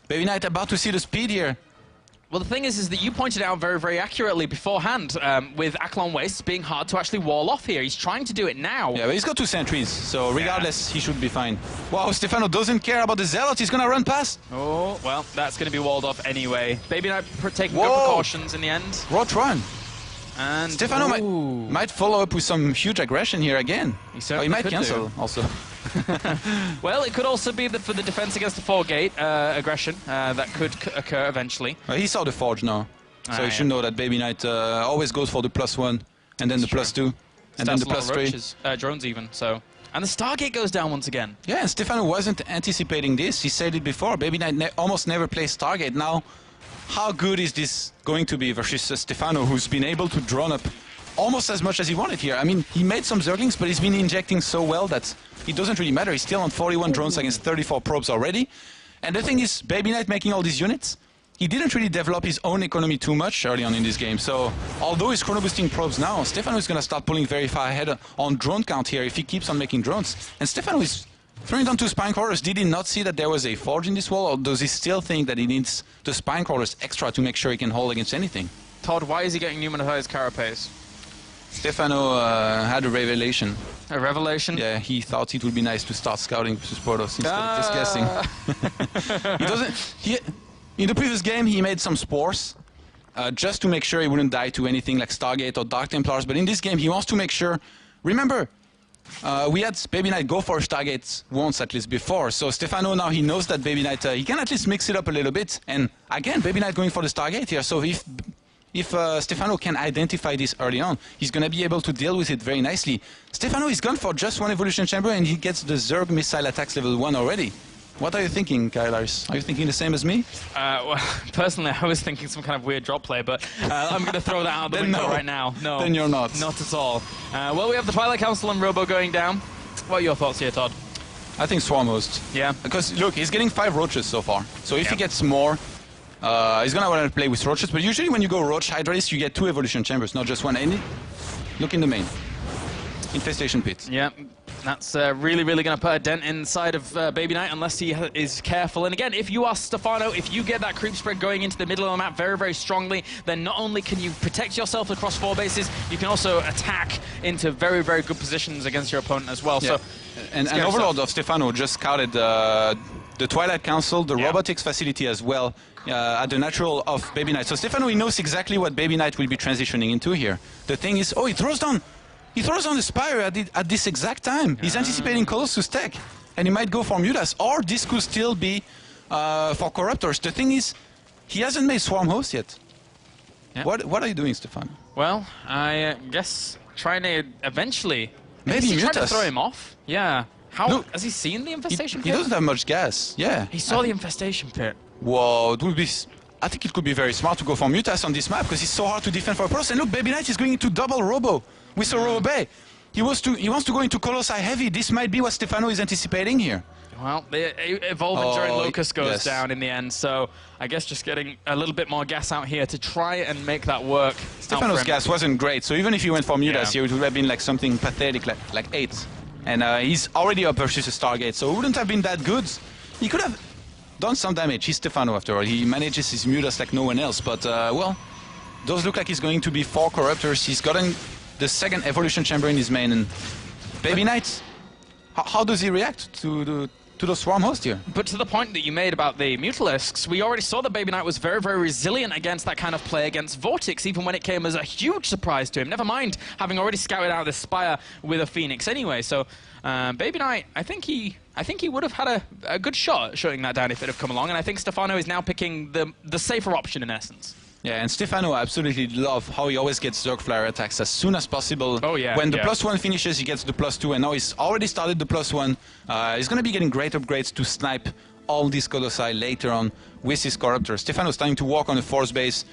BabyKnight about to see the speed here. Well, the thing is that you pointed out very, very accurately beforehand with Aquilon Waste being hard to actually wall off here. He's trying to do it now. Yeah, but he's got 2 sentries, so regardless, he should be fine. Wow, Stephano doesn't care about the Zealots. He's going to run past. Oh, well, that's going to be walled off anyway. BabyKnight taking good precautions in the end. Rot run. And Stephano might follow up with some huge aggression here again. He might cancel also. Well, it could also be for the defense against the 4-gate aggression that could occur eventually. He saw the Forge now, so he should know that BabyKnight always goes for the +1, and then the +2, and then the +3. Drones even, so... And the Stargate goes down once again. Yeah, and Stephano wasn't anticipating this. He said it before. BabyKnight almost never plays Stargate. Now, how good is this going to be versus Stephano, who's been able to drone up almost as much as he wanted here? I mean, he made some Zerglings, but he's been injecting so well that it doesn't really matter. He's still on 41 drones against 34 probes already. And the thing is, BabyKnight making all these units, he didn't really develop his own economy too much early on in this game. So, although he's chrono boosting probes now, Stephano is going to start pulling very far ahead on drone count here if he keeps on making drones. And Stephano is throwing down 2 Spine Crawlers. Did he not see that there was a Forge in this wall, or does he still think that he needs the Spine Crawlers extra to make sure he can hold against anything? Todd, why is he getting Pneumatized Carapace? Stephano had a revelation. A revelation? Yeah, he thought it would be nice to start scouting versus Protoss instead of just guessing. He doesn't... In the previous game, he made some Spores, just to make sure he wouldn't die to anything like Stargate or Dark Templars, but in this game, he wants to make sure... Remember, we had BabyKnight go for Stargates once at least before, so Stephano now he knows that BabyKnight, he can at least mix it up a little bit, and again, BabyKnight going for the Stargate here, so if if Stephano can identify this early on, he's going to be able to deal with it very nicely. Stephano is gone for just one evolution chamber and he gets the Zerg missile attacks level 1 already. What are you thinking, Kailaris? Are you thinking the same as me? Well, personally, I was thinking some kind of weird drop play, but I'm going to throw that out the window right now. No, then you're not. Not at all. Well, we have the Twilight Council and Robo going down. What are your thoughts here, Todd? I think Swarm Host. Yeah. Because, look, he's getting 5 Roaches so far. So if he gets more, he's going to want to play with Roaches. But usually when you go Roach Hydralist, you get 2 evolution chambers, not just one. And look in the main. Infestation Pit. Yeah, that's really going to put a dent inside of BabyKnight unless he is careful. And again, if you are Stephano, if you get that creep spread going into the middle of the map very, very strongly, then not only can you protect yourself across 4 bases, you can also attack into very, very good positions against your opponent as well. Yeah. So, and Overlord of Stephano just scouted the Twilight Council, the robotics facility as well, at the natural of BabyKnight. So Stephano, he knows exactly what BabyKnight will be transitioning into here. The thing is, oh, he throws down the Spire at this exact time. He's anticipating Colossus tech, and he might go for Mutas, or this could still be for Corruptors. The thing is, he hasn't made Swarm Host yet. Yeah. What are you doing, Stephano? Well, I guess trying to eventually... Maybe Mutas. Mutas. Trying to throw him off? Yeah. Look, has he seen the Infestation Pit? He doesn't have much gas, yeah. He saw the Infestation Pit. Whoa, it would be... I think it could be very smart to go for Mutas on this map, because it's so hard to defend for a person. And look, BabyKnight is going into double Robo. We saw Robo Bay. He wants to go into Colossi heavy. This might be what Stephano is anticipating here. Well, the evolving during Locust goes down in the end, so I guess just getting a little bit more gas out here to try and make that work. Stephano's gas wasn't great, so even if he went for Mutas here, it would have been like something pathetic, like 8. And he's already up versus a Stargate, so it wouldn't have been that good. He could have done some damage. He's Stephano after all. He manages his Mutas like no one else, but well, those look like he's going to be 4 Corruptors. He's gotten the 2nd evolution chamber in his main, and BabyKnight, how does he react to the Swarm Host here? But to the point that you made about the Mutalisks, we already saw that BabyKnight was very, very resilient against that kind of play against Vortex, even when it came as a huge surprise to him. Never mind having already scouted out the Spire with a Phoenix anyway. So BabyKnight, I think he would have had a good shot at shutting that down if it had come along. And I think Stephano is now picking the safer option in essence. Yeah, and Stephano absolutely love how he always gets Zerg Flyer attacks as soon as possible. Oh yeah. When the +1 finishes, he gets the +2, and now he's already started the +1. He's going to be getting great upgrades to snipe all these Colossi later on with his Corruptor. Stephano's starting to walk on the Force base.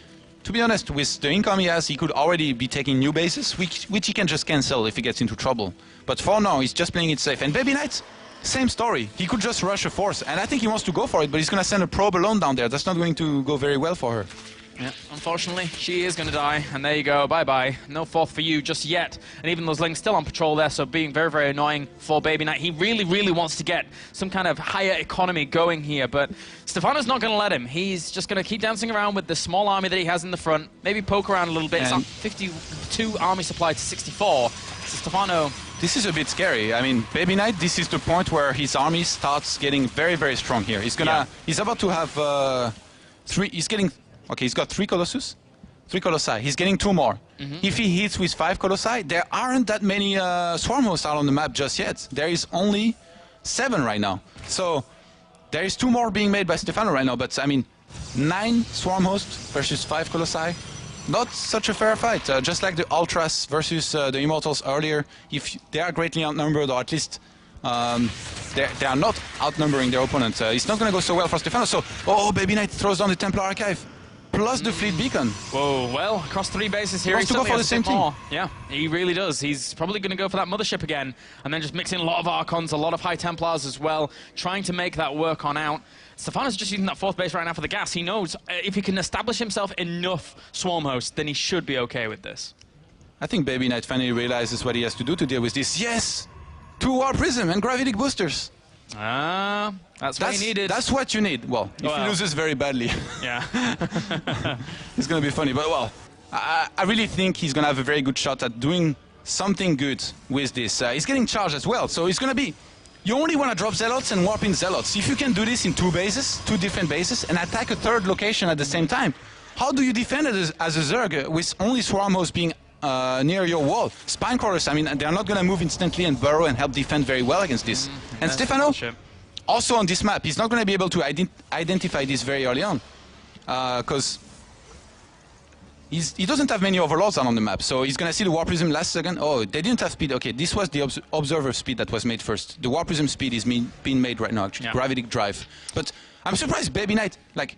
To be honest, with the income he has, he could already be taking new bases, which he can just cancel if he gets into trouble. But for now, he's just playing it safe. And BabyKnight, same story. He could just rush a Force, and I think he wants to go for it, but he's going to send a probe alone down there. That's not going to go very well for her. Yeah, unfortunately, she is going to die, and there you go, bye-bye. No 4th for you just yet. And even those Lings still on patrol there, so being very, very annoying for BabyKnight. He really, really wants to get some kind of higher economy going here, but Stephano's not going to let him. He's just going to keep dancing around with the small army that he has in the front, maybe poke around a little bit. It's on 52 army supply to 64. So Stephano... This is a bit scary. I mean, BabyKnight, this is the point where his army starts getting very, very strong here. He's about to have 3... He's getting... Okay, he's got 3 Colossus, 3 Colossi. He's getting 2 more. If he hits with 5 Colossi, there aren't that many Swarm Hosts out on the map just yet. There is only 7 right now. So there is 2 more being made by Stephano right now. But I mean, 9 Swarm Hosts versus 5 Colossi. Not such a fair fight. Just like the Ultras versus the Immortals earlier. If they are greatly outnumbered, or at least they are not outnumbering their opponent, it's not going to go so well for Stephano. So, BabyKnight throws down the Templar Archive. Plus the Fleet Beacon. Whoa, well, across 3 bases here. He wants to go for the same thing. Yeah, he really does. He's probably going to go for that Mothership again, and then just mix in a lot of Archons, a lot of High Templars as well, trying to make that work on out. Stephano's just using that 4th base right now for the gas. He knows if he can establish himself enough Swarm Hosts, then he should be okay with this. I think BabyKnight finally realizes what he has to do to deal with this. Yes! 2 War Prism and Gravitic Boosters. That's what he needed. That's what you need. Well, if he loses very badly. Yeah. It's going to be funny. But, well, I really think he's going to have a very good shot at doing something good with this. He's getting charged as well, so it's going to be... You only want to drop Zealots and warp in Zealots. If you can do this in 2 bases, 2 different bases, and attack a 3rd location at the same time, how do you defend it as a Zerg with only Swarm Hosts being near your wall? Spinecrawlers, I mean, they're not going to move instantly and burrow and help defend very well against this. And Stephano, also on this map, he's not going to be able to identify this very early on. Because he doesn't have many overlords on the map, so he's gonna see the Warp Prism last second. Oh, they didn't have speed. Okay, this was the observer speed that was made first. The Warp Prism speed is being made right now, actually. Yeah. Gravity drive. But I'm surprised BabyKnight, like,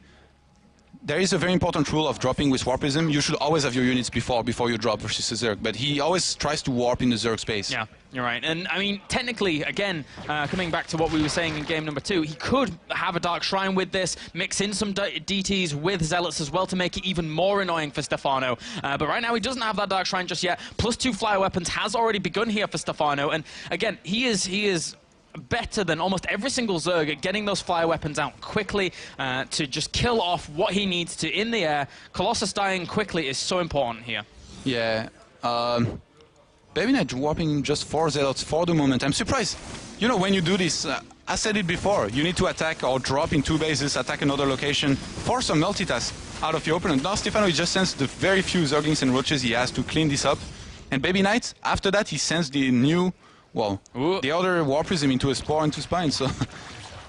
there is a very important rule of dropping with Warp Prism. You should always have your units before you drop versus a Zerg, but he always tries to warp in the Zerg space. Yeah, you're right. And I mean, technically, again, coming back to what we were saying in game number 2, he could have a Dark Shrine with this, mix in some DTs with Zealots as well to make it even more annoying for Stephano. But right now, he doesn't have that Dark Shrine just yet. +2 flyer weapons has already begun here for Stephano. And again, he is better than almost every single Zerg at getting those fire weapons out quickly to just kill off what he needs to in the air. Colossus dying quickly is so important here. Yeah. BabyKnight warping just 4 Zealots for the moment. I'm surprised. You know, when you do this, I said it before, you need to attack or drop in 2 bases, attack another location, force some multitask out of your opponent. Now Stephano just sends the very few Zerglings and Roaches he has to clean this up. And BabyKnight, after that, he sends the new... Well, the other Warp Prism into a Spore into Spine, so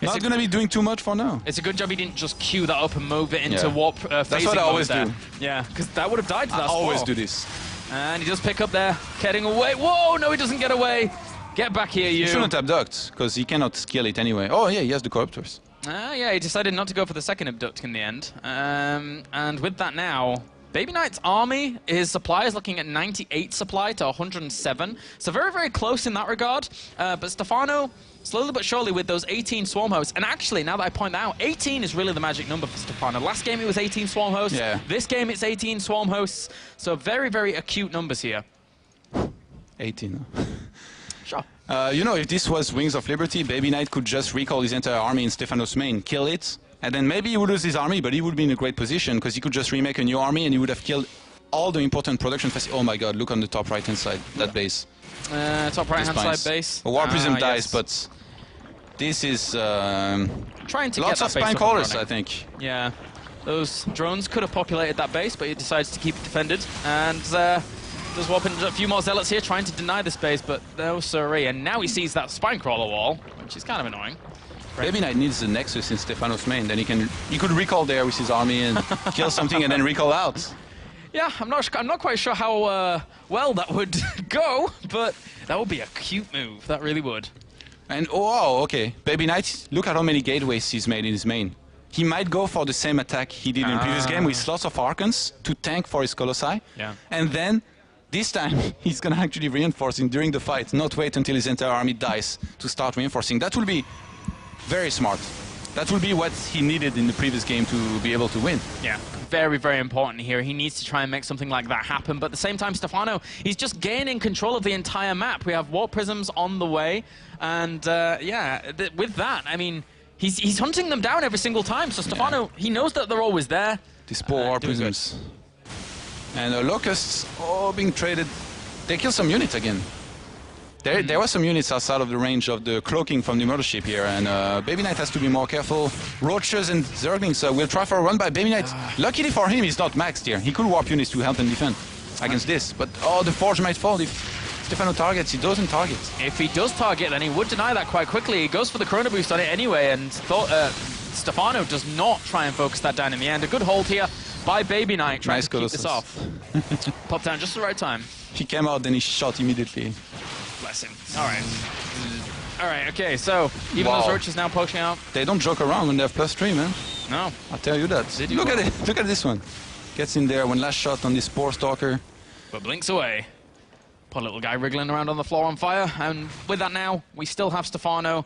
not going to be doing too much for now. It's a good job he didn't just queue that up and move it into Warp phasing. That's what I always do. Yeah, because that would have died to that I always Spore. do this. And he does pick up there, getting away. Whoa, no, he doesn't get away. Get back here, you. He shouldn't abduct, because he cannot kill it anyway. Oh, yeah, he has the Corruptors. Yeah, he decided not to go for the second abduct in the end. And with that now, BabyKnight's army, his supply is looking at 98 supply to 107. So very, very close in that regard. But Stephano, slowly but surely with those 18 Swarm Hosts. And actually, now that I point that out, 18 is really the magic number for Stephano. Last game it was 18 Swarm Hosts. Yeah. This game it's 18 Swarm Hosts. So very, very acute numbers here. 18. Sure. You know, if this was Wings of Liberty, BabyKnight could just recall his entire army in Stephano's main, kill it, and then maybe he would lose his army, but he would be in a great position because he could just remake a new army and he would have killed all the important production facilities. Oh my god, look on the top right-hand side, that base. Top right-hand side base. A War Prism dies, yes. but this is trying to lots get of that base spine up and callers, running. I think. Yeah, those drones could have populated that base, but he decides to keep it defended. And does warp in a few more Zealots here, trying to deny the space, but no siree. And now he sees that spine crawler wall, which is kind of annoying. BabyKnight needs the Nexus in Stephano's main, then he could recall there with his army and kill something and then recall out. Yeah, I'm not quite sure how well that would go, but that would be a cute move. That really would. And oh, wow, okay, BabyKnight, look at how many gateways he's made in his main. He might go for the same attack he did in previous game with lots of Archons to tank for his Colossi. Yeah. And then, this time, he's gonna actually reinforce him during the fight, not wait until his entire army dies to start reinforcing. That will be very smart. That will be what he needed in the previous game to be able to win. Yeah, very, very important here. He needs to try and make something like that happen. But at the same time, Stephano, he's just gaining control of the entire map. We have Warp Prisms on the way. And yeah, with that, I mean, he's hunting them down every single time. So Stephano, he knows that they're always there. These poor Warp Prisms. And Locusts, being traded. They kill some units again. There were some units outside of the range of the cloaking from the mothership here, and BabyKnight has to be more careful. Roaches and Zerglings will try for a run by BabyKnight. Luckily for him, he's not maxed here. He could warp units to help him defend against this, but the Forge might fall if Stephano targets. He doesn't target. If he does target, then he would deny that quite quickly. He goes for the Chrono Boost on it anyway, and Stephano does not try and focus that down in the end. A good hold here by BabyKnight, trying to keep this off. Pop down just the right time. He came out, then he shot immediately. Bless him. All right, okay, so even those roaches now poking out. They don't joke around when they have +3, man. No. I'll tell you that. Look at it. Look at this one. Gets in there, one last shot on this Spore Stalker. But blinks away. Poor little guy wriggling around on the floor on fire. And with that now, we still have Stephano.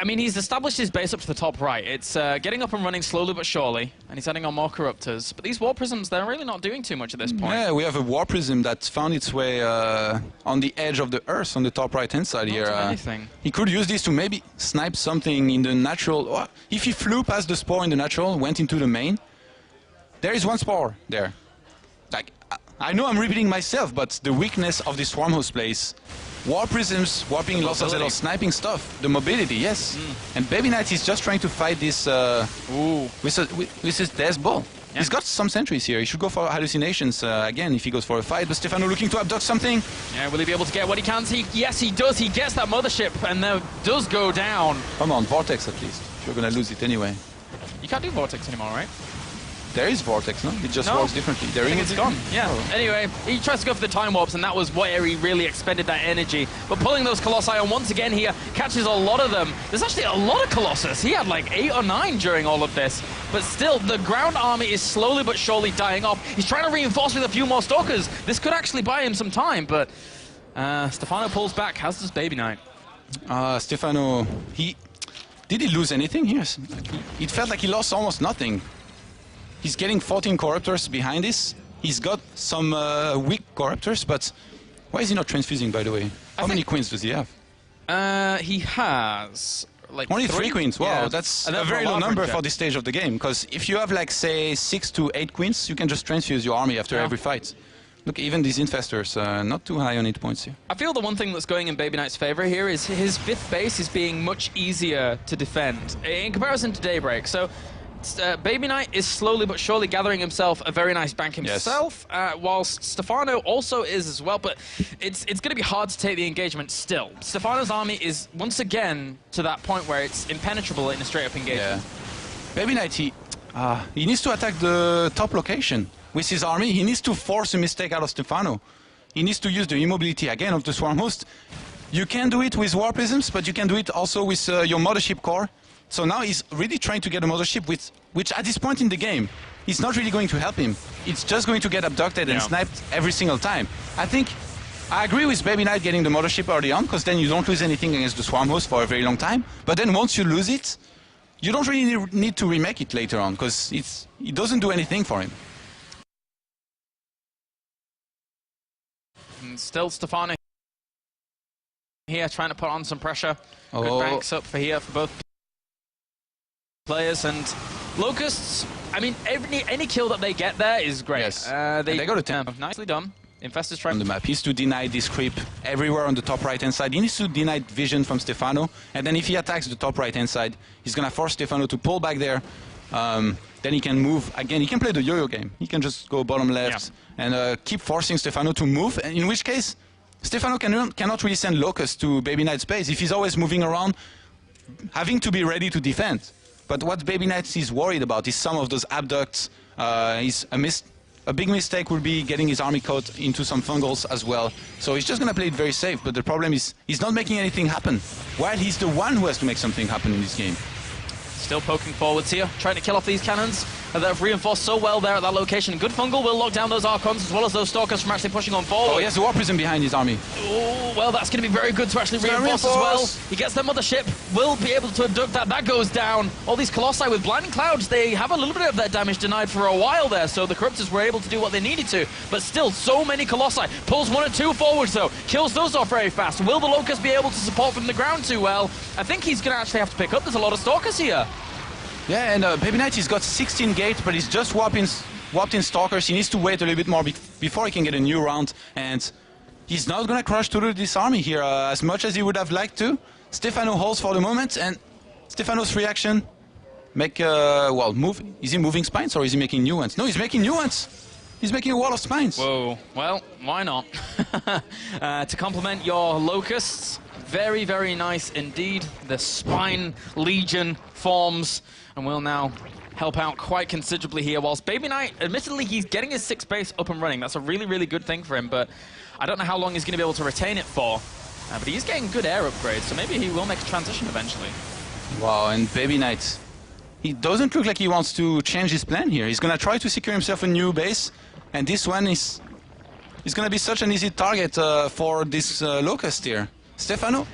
I mean, he's established his base up to the top right. It's getting up and running slowly but surely, and he's adding on more Corruptors. But these War Prisms, they're really not doing too much at this point. Yeah, we have a War Prism that found its way on the edge of the Earth on the top right-hand side Not here. anything. He could use this to maybe snipe something in the natural. Or if he flew past the Spore in the natural, went into the main, there is one Spore there. Like, I know I'm repeating myself, but the weakness of this Swarmhost place. War Prisms, warping lots of Zealots, sniping stuff, the mobility, yes. And BabyKnight is just trying to fight this with his Death Ball. Yeah. He's got some sentries here. He should go for hallucinations again if he goes for a fight. But Stephano looking to abduct something. Yeah, will he be able to get what he can? Yes, he does. He gets that mothership and then does go down. Come on, Vortex at least. You're going to lose it anyway. You can't do Vortex anymore, right? there is Vortex, no? It just No. works differently. The I ring think is it's gone. Yeah. Oh. Anyway, he tries to go for the time warps, and that was where he really expended that energy. But pulling those Colossi on once again here, catches a lot of them. There's actually a lot of Colossus. He had like 8 or 9 during all of this. But still, the ground army is slowly but surely dying off. He's trying to reinforce with a few more Stalkers. This could actually buy him some time, but Stephano pulls back. How's this BabyKnight? Stephano, did he lose anything here? It felt like he lost almost nothing. He's getting 14 Corruptors behind this. He's got some weak Corruptors, but why is he not transfusing, by the way? How many Queens does he have? He has like only 3 Queens. Wow, yeah. that's a very low number for this stage of the game. Because if you have like say 6 to 8 Queens, you can just transfuse your army after every fight. Look, even these Infestors, not too high on 8 points here. I feel the one thing that's going in BabyKnight's favor here is his 5th base is being much easier to defend in comparison to Daybreak. So BabyKnight is slowly but surely gathering himself a very nice bank himself, whilst Stephano also is as well, but it's going to be hard to take the engagement still. Stephano's army is once again to that point where it's impenetrable in a straight-up engagement. Yeah. BabyKnight, he needs to attack the top location. With his army, he needs to force a mistake out of Stephano. He needs to use the immobility again of the Swarm Host. You can do it with War Prisms, but you can do it also with your Mothership Core. So now he's really trying to get a Mothership, which at this point in the game, is not really going to help him. It's just going to get abducted and sniped every single time. I agree with BabyKnight getting the Mothership early on, because then you don't lose anything against the Swarm Host for a very long time. But then once you lose it, you don't really need to remake it later on, because it doesn't do anything for him. And still Stephano here trying to put on some pressure. Good banks up for both players, and Locusts, I mean, any kill that they get there is great. Yes. They go to 10. Nicely done. Infestor's trying on the map. He needs to deny this creep everywhere on the top right-hand side. He needs to deny vision from Stephano, and then if he attacks the top right-hand side, he's going to force Stephano to pull back there. Then he can move again. He can play the yo-yo game. He can just go bottom left and keep forcing Stephano to move, in which case Stephano cannot really send Locusts to BabyKnight's base if he's always moving around, having to be ready to defend. But what BabyKnight is worried about is some of those abducts. A big mistake would be getting his army caught into some fungals as well. So he's just going to play it very safe, but the problem is he's not making anything happen, while he's the one who has to make something happen in this game. Still poking forwards here, trying to kill off these cannons that have reinforced so well there at that location. Good Fungal will lock down those Archons as well as those Stalkers from actually pushing on forward. Oh, he has the War Prism behind his army. Oh, well, that's going to be very good to actually reinforce as well. He gets their Mothership, will be able to abduct that. That goes down. All these Colossi with Blinding Clouds, they have a little bit of their damage denied for a while there, so the Corruptors were able to do what they needed to. But still, so many Colossi. Pulls 1 or 2 forwards, though. Kills those off very fast. Will the Locust be able to support from the ground too well? I think he's going to actually have to pick up. There's a lot of Stalkers here. Yeah, and BabyKnight, he's got 16 gates, but he's just warped in Stalkers. He needs to wait a little bit more before he can get a new round, and he's not going to crush through this army here as much as he would have liked to. Stephano holds for the moment, and Stephano's reaction, move. Is he moving spines or is he making new ones? No, he's making new ones. He's making a wall of spines. Whoa, well, why not? To complement your Locusts, very, very nice indeed. The Spine Legion forms and will now help out quite considerably here, whilst BabyKnight, admittedly, he's getting his 6th base up and running. That's a really, really good thing for him, but I don't know how long he's going to be able to retain it for. But he's getting good air upgrades, so maybe he will make a transition eventually. Wow, and BabyKnight, he doesn't look like he wants to change his plan here. He's going to try to secure himself a new base, and this one is going to be such an easy target for this Locust here. Stephano,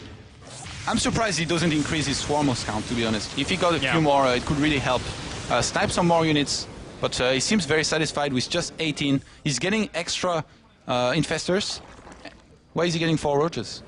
I'm surprised he doesn't increase his Swarmos count, to be honest. If he got a few more, it could really help snipe some more units, but he seems very satisfied with just 18. He's getting extra Infestors. Why is he getting 4 Roaches?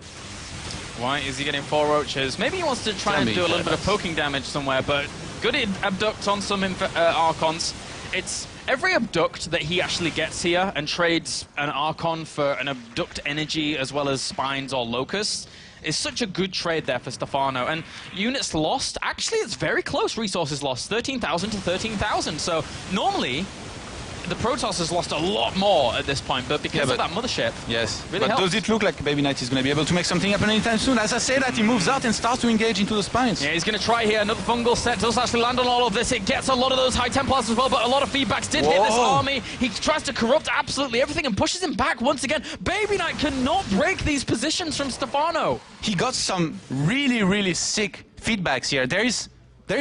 Why is he getting 4 Roaches? Maybe he wants to try and do a little bit of poking damage somewhere, but good abduct on some Archons. It's every abduct that he actually gets here and trades an Archon for an abduct energy as well as spines or locusts is such a good trade there for Stephano. And units lost, actually it's very close resources lost, 13,000 to 13,000. So normally, the Protoss has lost a lot more at this point, but because of that mothership, yes. really but helps. does it look like BabyKnight is going to be able to make something happen anytime soon? As I say that, he moves out and starts to engage into the spines. Yeah, he's going to try here. Another fungal set does actually land on all of this. It gets a lot of those high Templars as well, but a lot of feedbacks did hit this army. He tries to corrupt absolutely everything and pushes him back once again. BabyKnight cannot break these positions from Stephano. He got some really, really sick feedbacks here. There is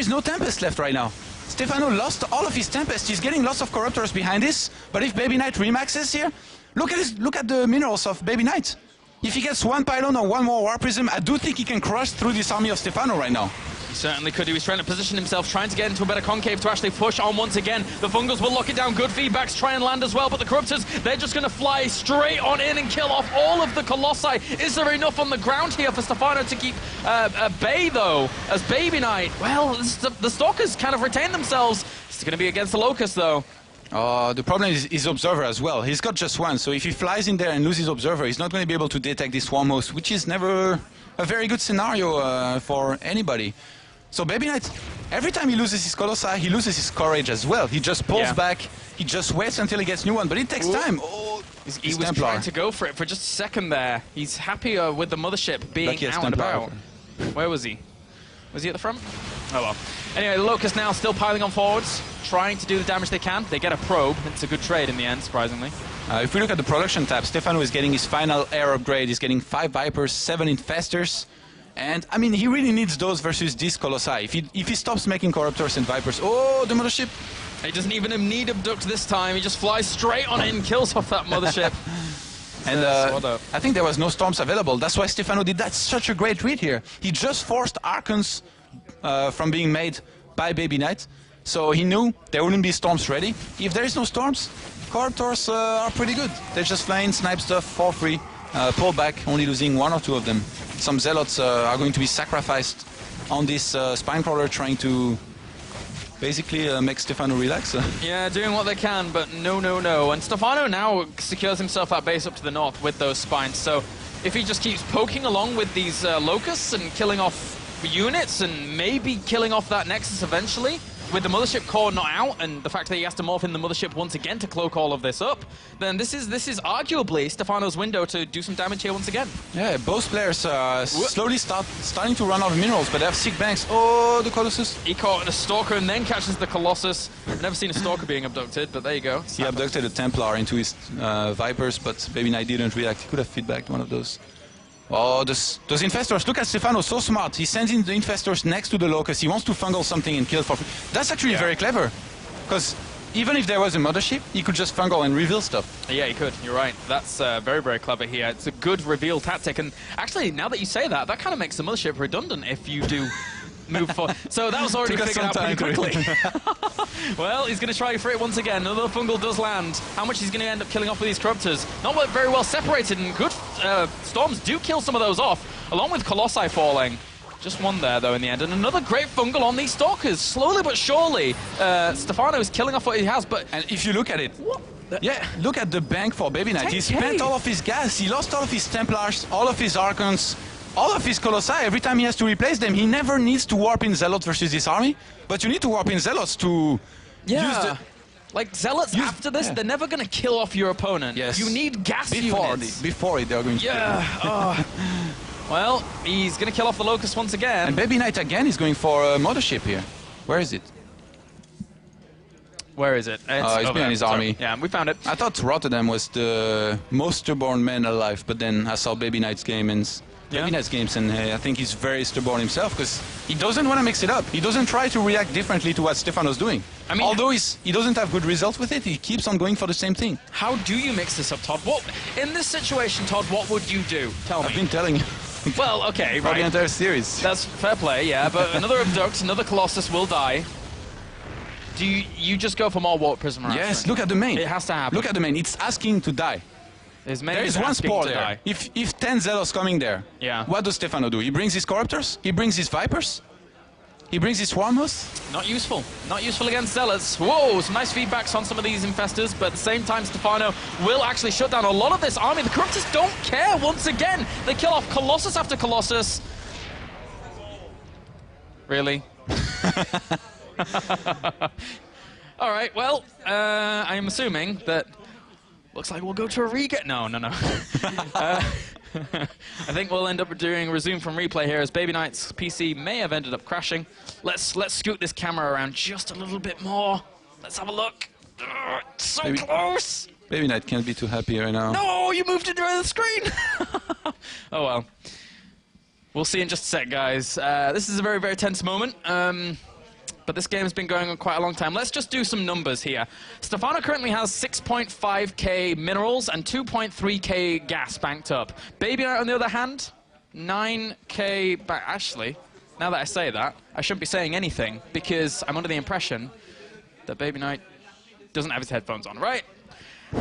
no Tempest left right now. Stephano lost all of his Tempest. He's getting lots of Corruptors behind this, but if BabyKnight remaxes here, look at the minerals of BabyKnight. If he gets one pylon or one more War Prism, I do think he can crush through this army of Stephano right now. He certainly could. He was trying to position himself, trying to get into a better concave to actually push on once again. The Fungals will lock it down. Good feedbacks try and land as well, but the Corruptors, they're just going to fly straight on in and kill off all of the Colossi. Is there enough on the ground here for Stephano to keep at bay, though, as BabyKnight? Well, the Stalkers kind of retain themselves. It's going to be against the Locust, though. The problem is his Observer as well. He's got just one, so if he flies in there and loses Observer, he's not going to be able to detect this Swarm Host, which is never a very good scenario for anybody. So BabyKnight, every time he loses his Colossi, he loses his Courage as well. He just pulls back, he just waits until he gets new one, but it takes time. Oh, he was trying to go for it for just a second there. He's happier with the mothership being out and about. Where was he? Was he at the front? Oh well. Anyway, the Locust now still piling on forwards, trying to do the damage they can. They get a probe. It's a good trade in the end, surprisingly. If we look at the production tab, Stephano is getting his final air upgrade. He's getting 5 Vipers, 7 Infestors. And, I mean, he really needs those versus this Colossi. If he stops making Corruptors and Vipers... Oh, the Mothership! He doesn't even need Abduct this time. He just flies straight on in, kills off that Mothership. And I think there was no Storms available. That's why Stephano did that. Such a great read here. He just forced Archons from being made by BabyKnight. So he knew there wouldn't be Storms ready. If there is no Storms, Corruptors are pretty good. They just fly in, snipe stuff for free, pull back, only losing 1 or 2 of them. Some Zealots are going to be sacrificed on this Spinecrawler, trying to basically make Stephano relax. Yeah, doing what they can, but no. And Stephano now secures himself that base up to the north with those spines. So if he just keeps poking along with these Locusts and killing off units and maybe killing off that Nexus eventually, with the Mothership core not out and the fact that he has to morph in the Mothership once again to cloak all of this up, then this is arguably Stephano's window to do some damage here once again. Yeah, both players slowly starting to run out of minerals, but they have sick banks. Oh, the Colossus. He caught a Stalker and then catches the Colossus. I've never seen a Stalker being abducted, but there you go. He abducted a Templar into his Vipers, but BabyKnight didn't react. He could have feedbacked one of those. Oh, those Infestors. Look at Stephano, so smart. He sends in the Infestors next to the Locust. He wants to fungal something and kill for free. That's actually very clever. Because even if there was a Mothership, he could just fungal and reveal stuff. Yeah, he could. You're right. That's very, very clever here. It's a good reveal tactic. And actually, now that you say that, that kind of makes the Mothership redundant if you do move forward. So that was already figured out pretty quickly. Well, he's going to try for it once again. Another fungal does land. How much he's going to end up killing off with these Corruptors? Not very well separated, and good Storms do kill some of those off, along with Colossi falling. Just one there, though, in the end. And another great fungal on these Stalkers. Slowly but surely, Stephano is killing off what he has, but... And if you look at it... Yeah, look at the bank for BabyKnight. He spent all of his gas, he lost all of his Templars, all of his Archons, all of his Colossi. Every time he has to replace them, he never needs to warp in Zealots versus this army, but you need to warp in Zealots to use the... Like, Zealots after this, they're never going to kill off your opponent. Yes. You need gas units. Before it, they're going to kill. Well, he's going to kill off the Locust once again. And BabyKnight again is going for a Mothership here. Where is it? Where is it? It's behind his army. Yeah, we found it. I thought Rotterdam was the most stubborn man alive, but then I saw BabyKnight's game and BabyKnight's games, and I think he's very stubborn himself because he doesn't want to mix it up. He doesn't try to react differently to what Stephano's doing. I mean, although he doesn't have good results with it, he keeps on going for the same thing. How do you mix this up, Todd? In this situation, Todd, what would you do? Tell me. I've been telling you. Well, okay, for the entire series. That's fair play, yeah, but another Abduct, another Colossus will die. Do you just go for more Warp Prism harassment? Yes, look at the main. It has to happen. Look at the main. It's asking to die. There is one spore there. If 10 Zealots coming there, what does Stephano do? He brings his Corruptors, he brings his Vipers, he brings his Swarmers. Not useful. Not useful against Zealots. Whoa, some nice feedbacks on some of these Infestors, but at the same time, Stephano will actually shut down a lot of this army. The Corruptors don't care once again. They kill off Colossus after Colossus. Really? All right, well, I'm assuming that looks like we'll go to a reget. No. I think we'll end up doing resume from replay here as BabyKnight's PC may have ended up crashing. Let's scoot this camera around just a little bit more. Let's have a look. So close. BabyKnight can't be too happy right now. No, you moved it around the screen. Oh well. We'll see in just a sec, guys. This is a very, very tense moment. But this game has been going on quite a long time. Let's just do some numbers here. Stephano currently has 6.5k minerals and 2.3k gas banked up. BabyKnight, on the other hand, 9k back. Actually, now that I say that, I shouldn't be saying anything because I'm under the impression that BabyKnight doesn't have his headphones on, right?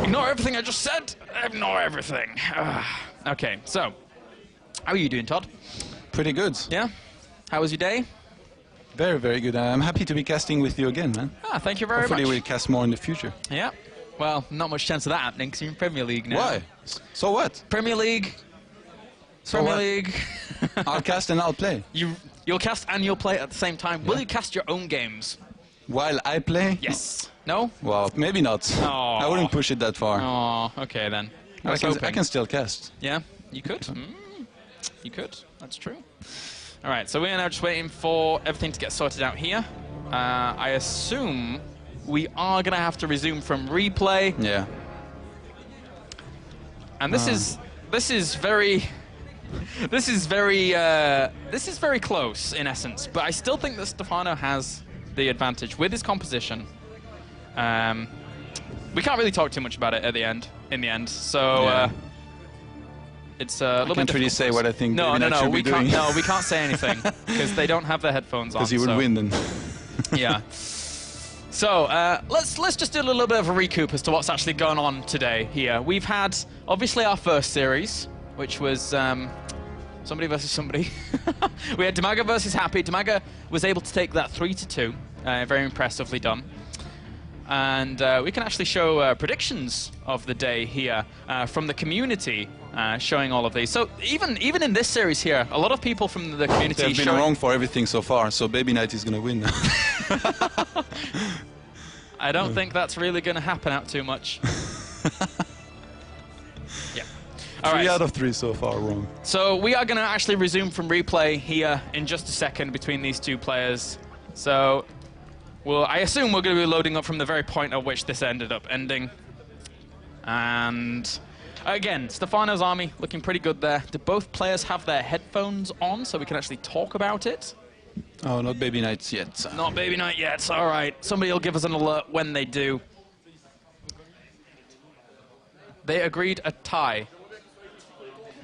Ignore everything I just said. Ignore everything. Okay, so how are you doing, Todd? Pretty good. Yeah? How was your day? Very, very good. I'm happy to be casting with you again, man. Thank you very much. Hopefully we'll cast more in the future. Yeah. Well, not much chance of that happening because you're in Premier League now. Why? So what? Premier League. So Premier what? League. I'll cast and I'll play. You'll cast and you'll play at the same time. Yeah. Will you cast your own games? While I play? Yes. No? Well, maybe not. Aww. I wouldn't push it that far. Oh, okay then. I can still cast. Yeah, you could. You could. That's true. All right, so we're now just waiting for everything to get sorted out here. I assume we are going to have to resume from replay. Yeah. And this is very close in essence, but I still think that Stephano has the advantage with his composition. We can't really talk too much about it at the end. In the end, so yeah. It's a little bit. I can't really say what I think. No, we can't. No, we can't say anything because they don't have their headphones on. Because he would win then. Yeah. So let's just do a little bit of a recoup as to what's actually going on today here. We've had obviously our first series, which was somebody versus somebody. We had Demaga versus Happy. Demaga was able to take that 3-2. Very impressively done. And we can actually show predictions of the day here from the community, showing all of these. So even in this series here, a lot of people from the community have been wrong for everything so far, so BabyKnight is going to win. I don't think that's really going to happen out too much. Yeah. All right. 3 out of 3 so far wrong. So we are going to actually resume from replay here in just a second between these two players. So well, I assume we're going to be loading up from the very point at which this ended up ending. And again, Stephano's army looking pretty good there. Do both players have their headphones on so we can actually talk about it? Oh, not BabyKnight yet. Not BabyKnight yet. All right. Somebody will give us an alert when they do. They agreed a tie.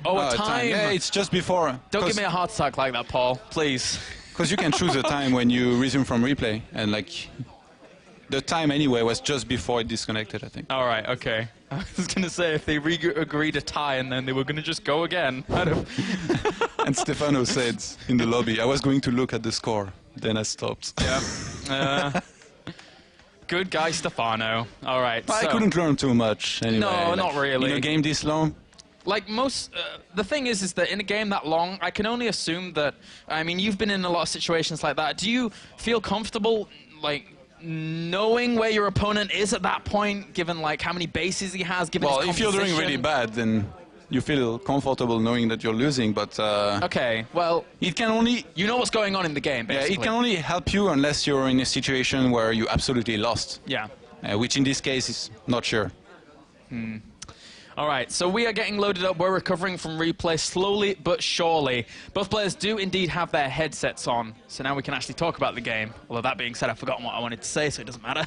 Oh, a time. Yeah, it's just before. Don't give me a heart attack like that, Paul. Please. Because you can choose a time when you resume from replay, and like the time anyway was just before it disconnected, I think. All right, okay. I was gonna say if they agreed a tie and then they were gonna just go again. And Stephano said in the lobby, I was going to look at the score, then I stopped. Yeah. Good guy, Stephano. All right. I couldn't learn too much anyway. No, not really. In a game this long. Like most, the thing is that in a game that long, I can only assume that, I mean, you've been in a lot of situations like that. Do you feel comfortable, like, knowing where your opponent is at that point, given, like, how many bases he has, given his composition? If you're doing really bad, then you feel comfortable knowing that you're losing, but... okay, well... It can only... You know what's going on in the game, basically. Yeah, it can only help you unless you're in a situation where you absolutely lost. Yeah. Which in this case is not sure. All right, so we are getting loaded up. We're recovering from replay slowly but surely. Both players do indeed have their headsets on, so now we can actually talk about the game. Although that being said, I've forgotten what I wanted to say, so it doesn't matter.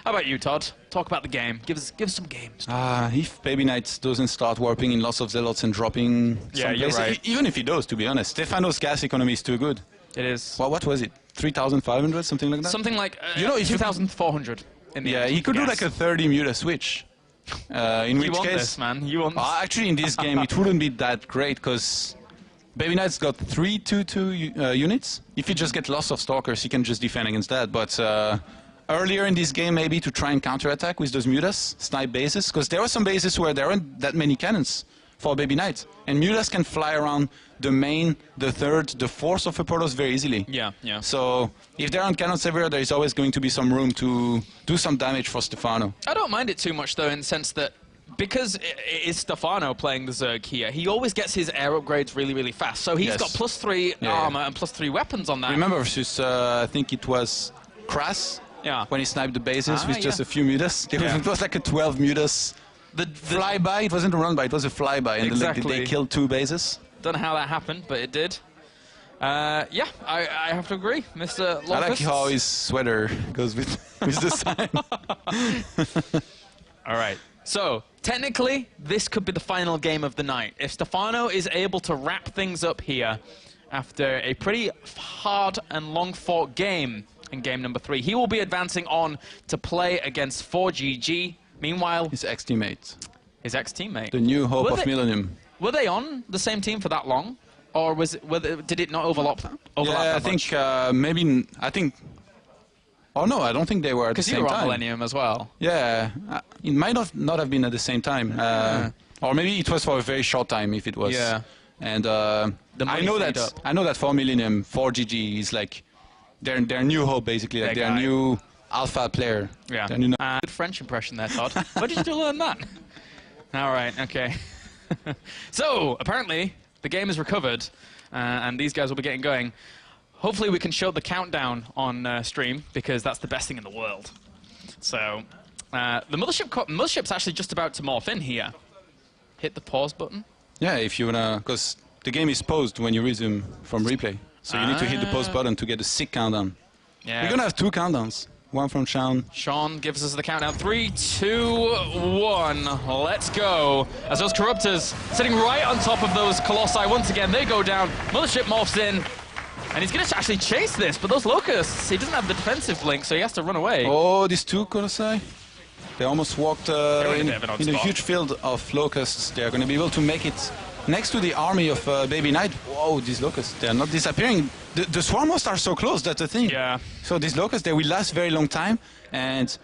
How about you, Todd? Talk about the game. Give us some games. If BabyKnight doesn't start warping in lots of zealots and dropping some you're right. Even if he does, to be honest, Stephano's gas economy is too good. It is. Well, what was it? 3,500, something like that? Something like 2,400 in the end. Yeah, he could do like a 30 Muta switch. In which case, this, man. You want this. Actually, in this game, it wouldn't be that great because BabyKnight's got 3 2-2 units. If you just get lots of Stalkers, he can just defend against that. But earlier in this game, maybe to try and counterattack with those Mutas, snipe bases, because there are some bases where there aren't that many cannons. for BabyKnight. And Mulas can fly around the main, the third, the fourth of a Protoss very easily. Yeah, yeah. So if they're on cannons everywhere, there is always going to be some room to do some damage for Stephano. I don't mind it too much, though, in the sense that because it is Stephano playing the Zerg here, he always gets his air upgrades really, really fast. So he's got +3 armor and +3 weapons on that. Remember versus, I think it was Kras, when he sniped the bases with just a few mutas. It was like a 12 mutas. The flyby, it wasn't a run by, it was a flyby, and they killed 2 bases. Don't know how that happened, but it did. Yeah, I have to agree, Mr. Locusts. I like how his sweater goes with the sign. All right. So, technically, this could be the final game of the night. If Stephano is able to wrap things up here after a pretty hard and long-fought game in game number 3, he will be advancing on to play against 4GG. Meanwhile, his ex-teammate. His ex-teammate. The new hope of Millennium. Were they on the same team for that long? Or did it not overlap yeah, I think maybe, oh no, I don't think they were at the same time. Because you were on Millennium as well. Yeah, it might not have been at the same time. Or maybe it was for a very short time if it was. Yeah. And I know that for Millennium, 4GG is like their new hope basically, like their new alpha player. Yeah. Good French impression there, Todd. Where did you learn that? All right, okay. So, apparently, the game is recovered, and these guys will be getting going. Hopefully we can show the countdown on stream, because that's the best thing in the world. So, the mothership's actually just about to morph in here. Hit the pause button. Yeah, if you wanna, because the game is paused when you resume from replay. So you need to hit the pause button to get a sick countdown. Yeah. We're gonna have 2 countdowns. One from Sean. Sean gives us the countdown. 3, 2, 1. Let's go. As those Corruptors sitting right on top of those Colossi. Once again, they go down. Mothership morphs in. And he's going to actually chase this, but those Locusts, he doesn't have the defensive blink, so he has to run away. Oh, these 2 Colossi. They almost walked in a huge field of Locusts. They are going to be able to make it next to the army of BabyKnight. Whoa, these Locusts, they are not disappearing. The Swarm hosts are so close, that's the thing. Yeah. So these Locusts, they will last very long time. And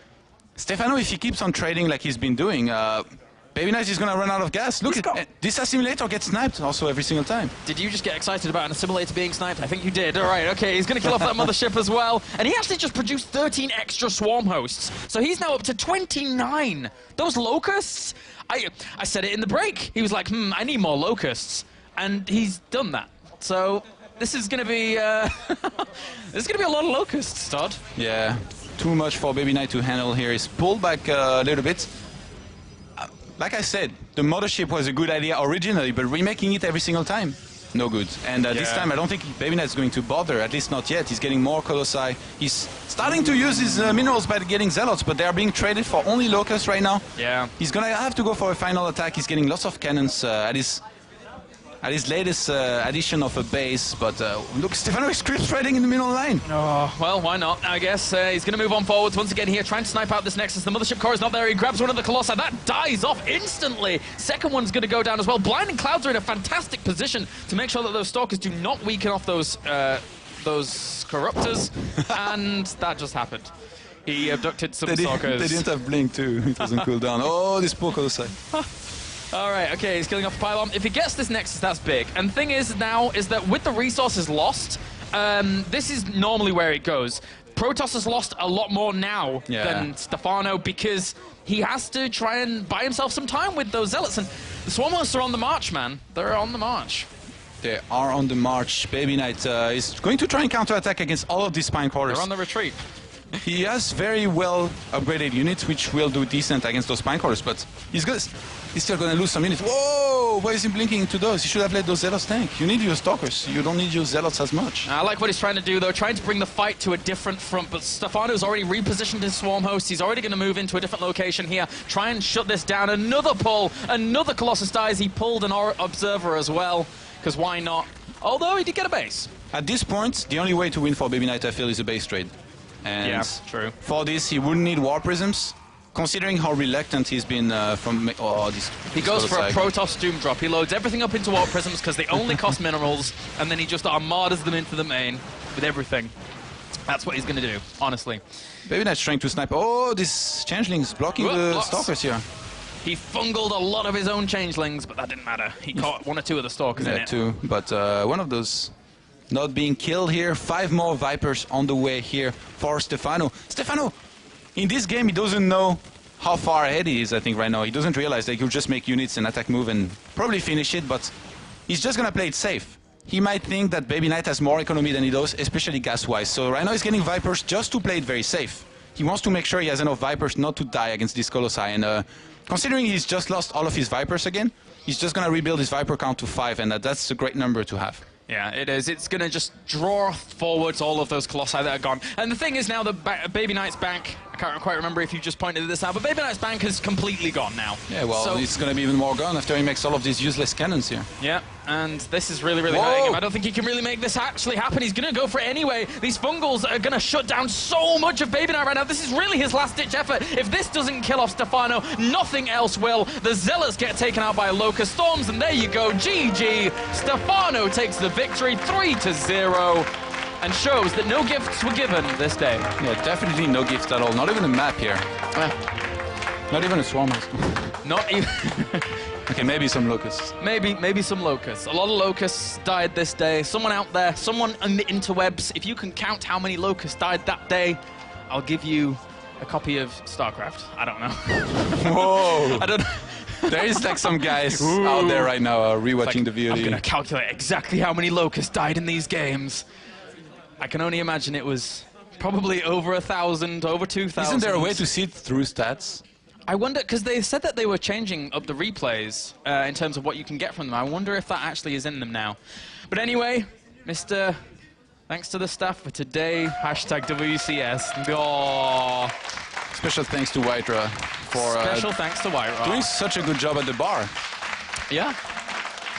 Stephano, if he keeps on trading like he's been doing, BabyKnight is going to run out of gas. Look, this assimilator gets sniped also every single time. Did you just get excited about an assimilator being sniped? I think you did. All right, okay, he's going to kill off that mothership as well. And he actually just produced 13 extra Swarm hosts. So he's now up to 29. Those Locusts, I said it in the break. He was like, I need more Locusts. And he's done that. So this is going to be there's going to be a lot of Locusts, Todd. Yeah, too much for BabyKnight to handle here. He's pulled back a little bit. Like I said, the mothership was a good idea originally, but remaking it every single time, no good. And this time, I don't think BabyKnight is going to bother, at least not yet. He's getting more Colossi. He's starting to use his minerals by getting Zealots, but they are being traded for only Locusts right now. Yeah. He's going to have to go for a final attack. He's getting lots of cannons at his latest addition of a base, but look, Stephano is creep spreading in the middle line. Oh, well, why not? I guess he's going to move on forwards once again here, trying to snipe out this Nexus. The Mothership Core is not there. He grabs one of the Colossi. That dies off instantly. Second one's going to go down as well. Blinding Clouds are in a fantastic position to make sure that those Stalkers do not weaken off those Corruptors, and that just happened. He abducted some Stalkers. They didn't have Blink too. It doesn't cool down. Oh, this poor Colossi. All right, okay, he's killing off a pylon. If he gets this Nexus, that's big. And the thing is now is that with the resources lost, this is normally where it goes. Protoss has lost a lot more now than Stephano because he has to try and buy himself some time with those Zealots. And the Swarm hosts are on the march, man. They're on the march. They are on the march. BabyKnight is going to try and counterattack against all of these Spine Quarters. They're on the retreat. He has very well upgraded units, which will do decent against those Spine Quarters, but he's still going to lose some units. Whoa! Why is he blinking into those? He should have let those Zealots tank. You need your Stalkers. You don't need your Zealots as much. I like what he's trying to do, though, trying to bring the fight to a different front, but Stephano's already repositioned his Swarm host. He's already going to move into a different location here, try and shut this down. Another pull, another Colossus dies. He pulled an Observer as well, because why not? Although he did get a base. At this point, the only way to win for BabyKnight, I feel, is a base trade. And yeah, true. For this, he wouldn't need War Prisms, considering how reluctant he's been from... Oh, he goes for a Protoss Doom Drop. He loads everything up into War Prisms because they only cost minerals, and then he just armadas them into the main with everything. That's what he's going to do, honestly. BabyKnight's trying to snipe. Oh, this Changeling's blocking the Stalkers here. He fungled a lot of his own changelings, but that didn't matter. He caught 1 or 2 of the stalkers in Yeah, it. 2, but one of those not being killed here. 5 more Vipers on the way here for Stephano. Stephano, in this game, he doesn't know how far ahead he is, I think, right now. He doesn't realize that he'll just make units and attack move and probably finish it, but he's just gonna play it safe. He might think that BabyKnight has more economy than he does, especially gas-wise. So right now he's getting Vipers just to play it very safe. He wants to make sure he has enough Vipers not to die against this Colossi. And considering he's just lost all of his Vipers again, he's just gonna rebuild his Viper count to 5, and that's a great number to have. Yeah, it is. It's going to just draw forwards all of those Colossi that are gone. And the thing is now that BabyKnight's bank, I can't quite remember if you just pointed this out, but BabyKnight's bank is completely gone now. Yeah, well, so, it's going to be even more gone after he makes all of these useless cannons here. Yeah, and this is really, really hurting him. I don't think he can really make this actually happen. He's going to go for it anyway. These Fungals are going to shut down so much of BabyKnight right now. This is really his last-ditch effort. If this doesn't kill off Stephano, nothing else will. The Zealots get taken out by Locust Storms, and there you go, GG. Stephano takes the victory 3-0 and shows that no gifts were given this day. Yeah, definitely no gifts at all. Not even a map here. Not even a swarm. Not even... Okay, maybe some locusts. Maybe some locusts. A lot of locusts died this day. Someone out there, someone on the interwebs, if you can count how many locusts died that day, I'll give you a copy of Starcraft. I don't know. Whoa! I don't know. There is like some guys out there right now rewatching the VOD. I'm going to calculate exactly how many locusts died in these games. I can only imagine it was probably over 1,000, over 2,000. Isn't there a way to see it through stats? I wonder, because they said that they were changing up the replays in terms of what you can get from them. I wonder if that actually is in them now. But anyway, Mr. Thanks to the staff for today. Hashtag WCS. Oh. Special thanks to Wytra for Special thanks to Wytra. doing such a good job at the bar. Yeah.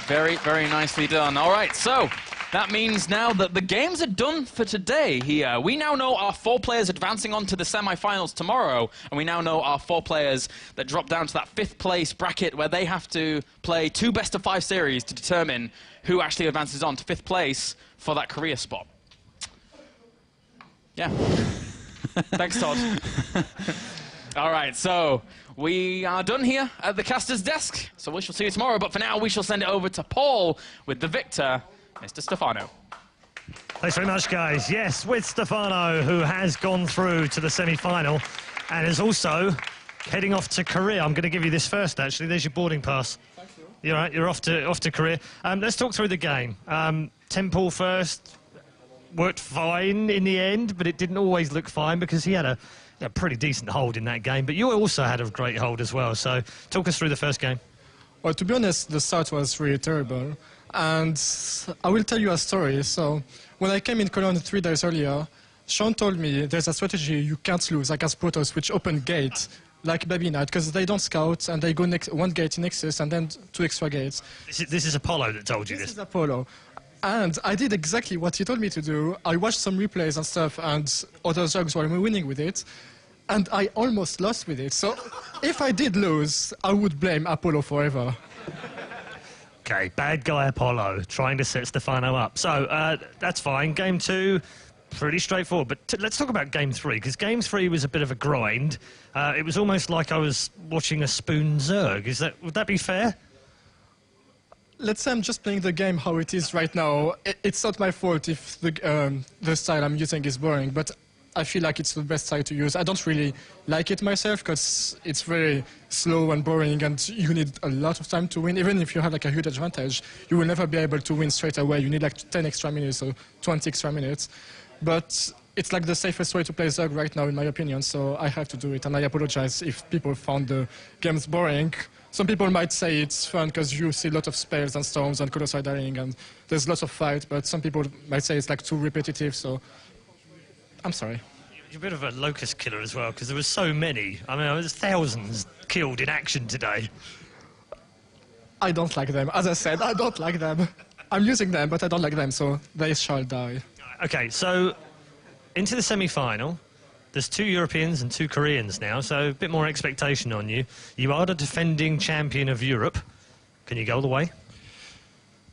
Very, very nicely done. All right, so that means now that the games are done for today here. We now know our 4 players advancing on to the semi-finals tomorrow, and we now know our 4 players that drop down to that 5th place bracket where they have to play 2 best-of-5 series to determine who actually advances on to 5th place for that career spot. Yeah. Thanks, Todd. All right, so we are done here at the caster's desk, so we shall see you tomorrow. But for now, we shall send it over to Paul with the victor, Mr. Stephano. Thanks very much, guys. Yes, with Stephano, who has gone through to the semi-final and is also heading off to Korea. I'm going to give you this first, actually. There's your boarding pass. Thank you. You're right, you're off to Korea. Let's talk through the game. Temple first. Worked fine in the end, but it didn't always look fine because he had a pretty decent hold in that game. But you also had a great hold as well. So talk us through the first game. Well, to be honest, the start was really terrible. And I will tell you a story. So when I came in Cologne 3 days earlier, Sean told me there's a strategy you can't lose, like as Protoss, which open gates, like BabyKnight, because they don't scout and they go 1 gate in Nexus and then 2 extra gates. This is Apollo that told you this. This is Apollo. And I did exactly what he told me to do. I watched some replays and stuff, and other jugs were winning with it. And I almost lost with it. So if I did lose, I would blame Apollo forever. Okay, bad guy Apollo, trying to set Stephano up. So that's fine. Game 2, pretty straightforward. But let's talk about Game 3, because Game 3 was a bit of a grind. It was almost like I was watching a spoon Zerg. Would that be fair? Let's say I'm just playing the game how it is right now. It's not my fault if the style I'm using is boring, but I feel like it's the best style to use. I don't really like it myself because it's very slow and boring and you need a lot of time to win. Even if you have like a huge advantage, you will never be able to win straight away. You need like 10 extra minutes or 20 extra minutes. But it's like the safest way to play Zerg right now in my opinion, so I have to do it. And I apologize if people found the games boring. Some people might say it's fun because you see a lot of spells and storms and colossi dying and there's lots of fight, but some people might say it's like too repetitive, so I'm sorry. You're a bit of a locust killer as well, because there was so many. I mean, there was thousands killed in action today. I don't like them. As I said, I don't like them. I'm using them, but I don't like them, so they shall die. Okay, so into the semi-final. There's 2 Europeans and 2 Koreans now, so a bit more expectation on you. You are the defending champion of Europe. Can you go all the way?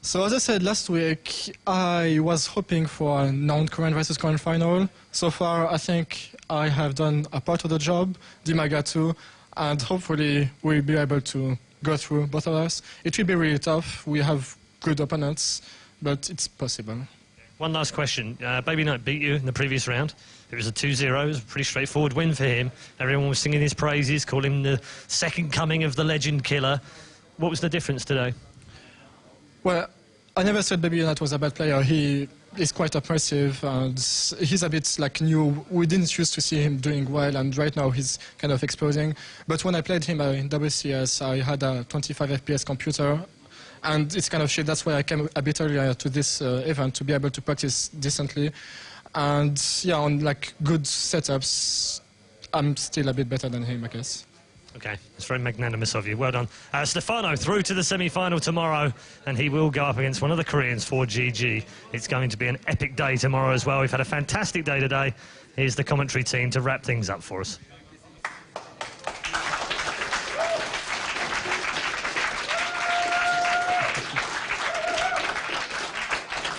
So as I said last week, I was hoping for a non-Korean versus Korean final. So far, I think I have done a part of the job, Dimaga too. and hopefully we'll be able to go through, both of us. It will be really tough. We have good opponents, but it's possible. One last question. BabyKnight beat you in the previous round. It was a 2-0. It was a pretty straightforward win for him. Everyone was singing his praises, calling him the second coming of the legend killer. What was the difference today? Well, I never said BabyKnight was a bad player. He is quite impressive, and he's a bit like new. We didn't used to see him doing well, and right now he's kind of exploding. But when I played him in WCS, I had a 25 FPS computer, and it's kind of shit. That's why I came a bit earlier to this event to be able to practice decently. And yeah, on like good setups, I'm still a bit better than him, I guess. Okay, it's very magnanimous of you. Well done. Stephano through to the semi-final tomorrow, and he will go up against one of the Koreans for GG. It's going to be an epic day tomorrow as well. We've had a fantastic day today. Here's the commentary team to wrap things up for us.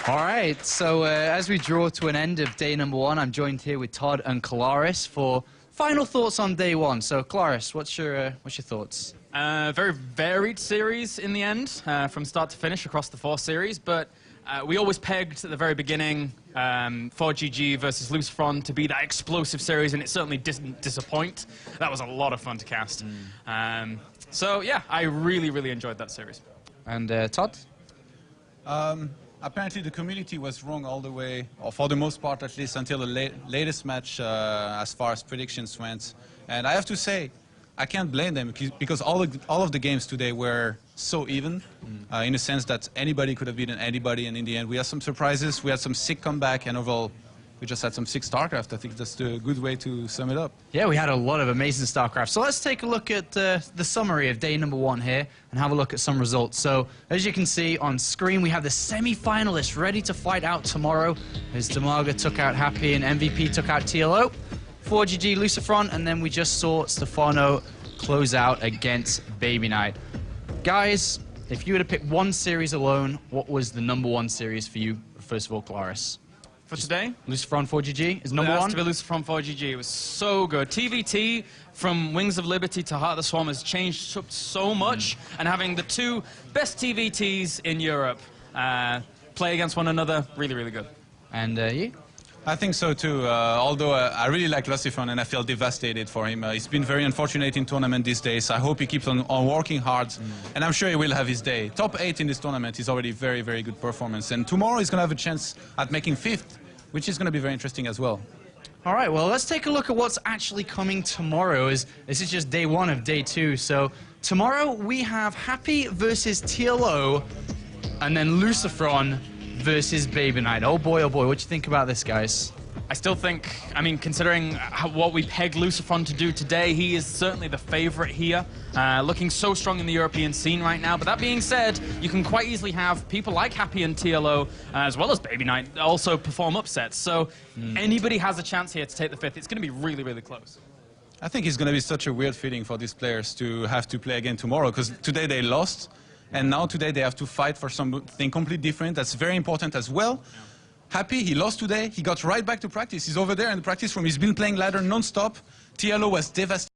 All right, so as we draw to an end of day number 1, I'm joined here with Todd and Claris for final thoughts on day 1. So, Claris, what's your thoughts? Very varied series in the end, from start to finish across the 4 series, but we always pegged at the very beginning 4GG versus Lucifron to be that explosive series, and it certainly didn't disappoint. That was a lot of fun to cast. So, yeah, I really, really enjoyed that series. And Todd? Apparently the community was wrong all the way, or for the most part at least, until the latest match as far as predictions went. And I have to say, I can't blame them, because all of the games today were so even, in the sense that anybody could have beaten anybody, and in the end we had some surprises, we had some sick comeback, and overall we just had some sick Starcraft. I think that's the good way to sum it up. Yeah, we had a lot of amazing Starcraft. So let's take a look at the summary of day number 1 here and have a look at some results. So as you can see on screen, we have the semi-finalists ready to fight out tomorrow, as Damaga took out Happy and MVP took out TLO, 4GG Lucifron, and then we just saw Stephano close out against BabyKnight. Guys, if you were to pick one series alone, what was the number 1 series for you? First of all, Claris. For today? Lucifron 4GG is number 1? It has to be Lucifron 4GG. It was so good. TVT from Wings of Liberty to Heart of the Swarm has changed so much, and having the 2 best TVTs in Europe play against one another, really, really good. And you? I think so too, although I really like Lucifron and I feel devastated for him. He's been very unfortunate in tournament these days. I hope he keeps on working hard, and I'm sure he will have his day. Top 8 in this tournament is already very, very good performance, and tomorrow he's going to have a chance at making 5th, which is going to be very interesting as well. All right, well, let's take a look at what's actually coming tomorrow. This is just day 1 of day 2. So tomorrow we have Happy versus TLO, and then Lucifron versus BabyKnight. Oh boy, what do you think about this, guys? I still think, I mean, considering what we pegged Lucifron to do today, he is certainly the favorite here, looking so strong in the European scene right now. But that being said, you can quite easily have people like Happy and TLO, as well as BabyKnight, also perform upsets. So anybody has a chance here to take the 5th. It's going to be really, really close. I think it's going to be such a weird feeling for these players to have to play again tomorrow, because today they lost, and now today they have to fight for something completely different. That's very important as well. Happy, he lost today. He got right back to practice. He's over there in the practice room. He's been playing ladder non-stop. TLO was devastated.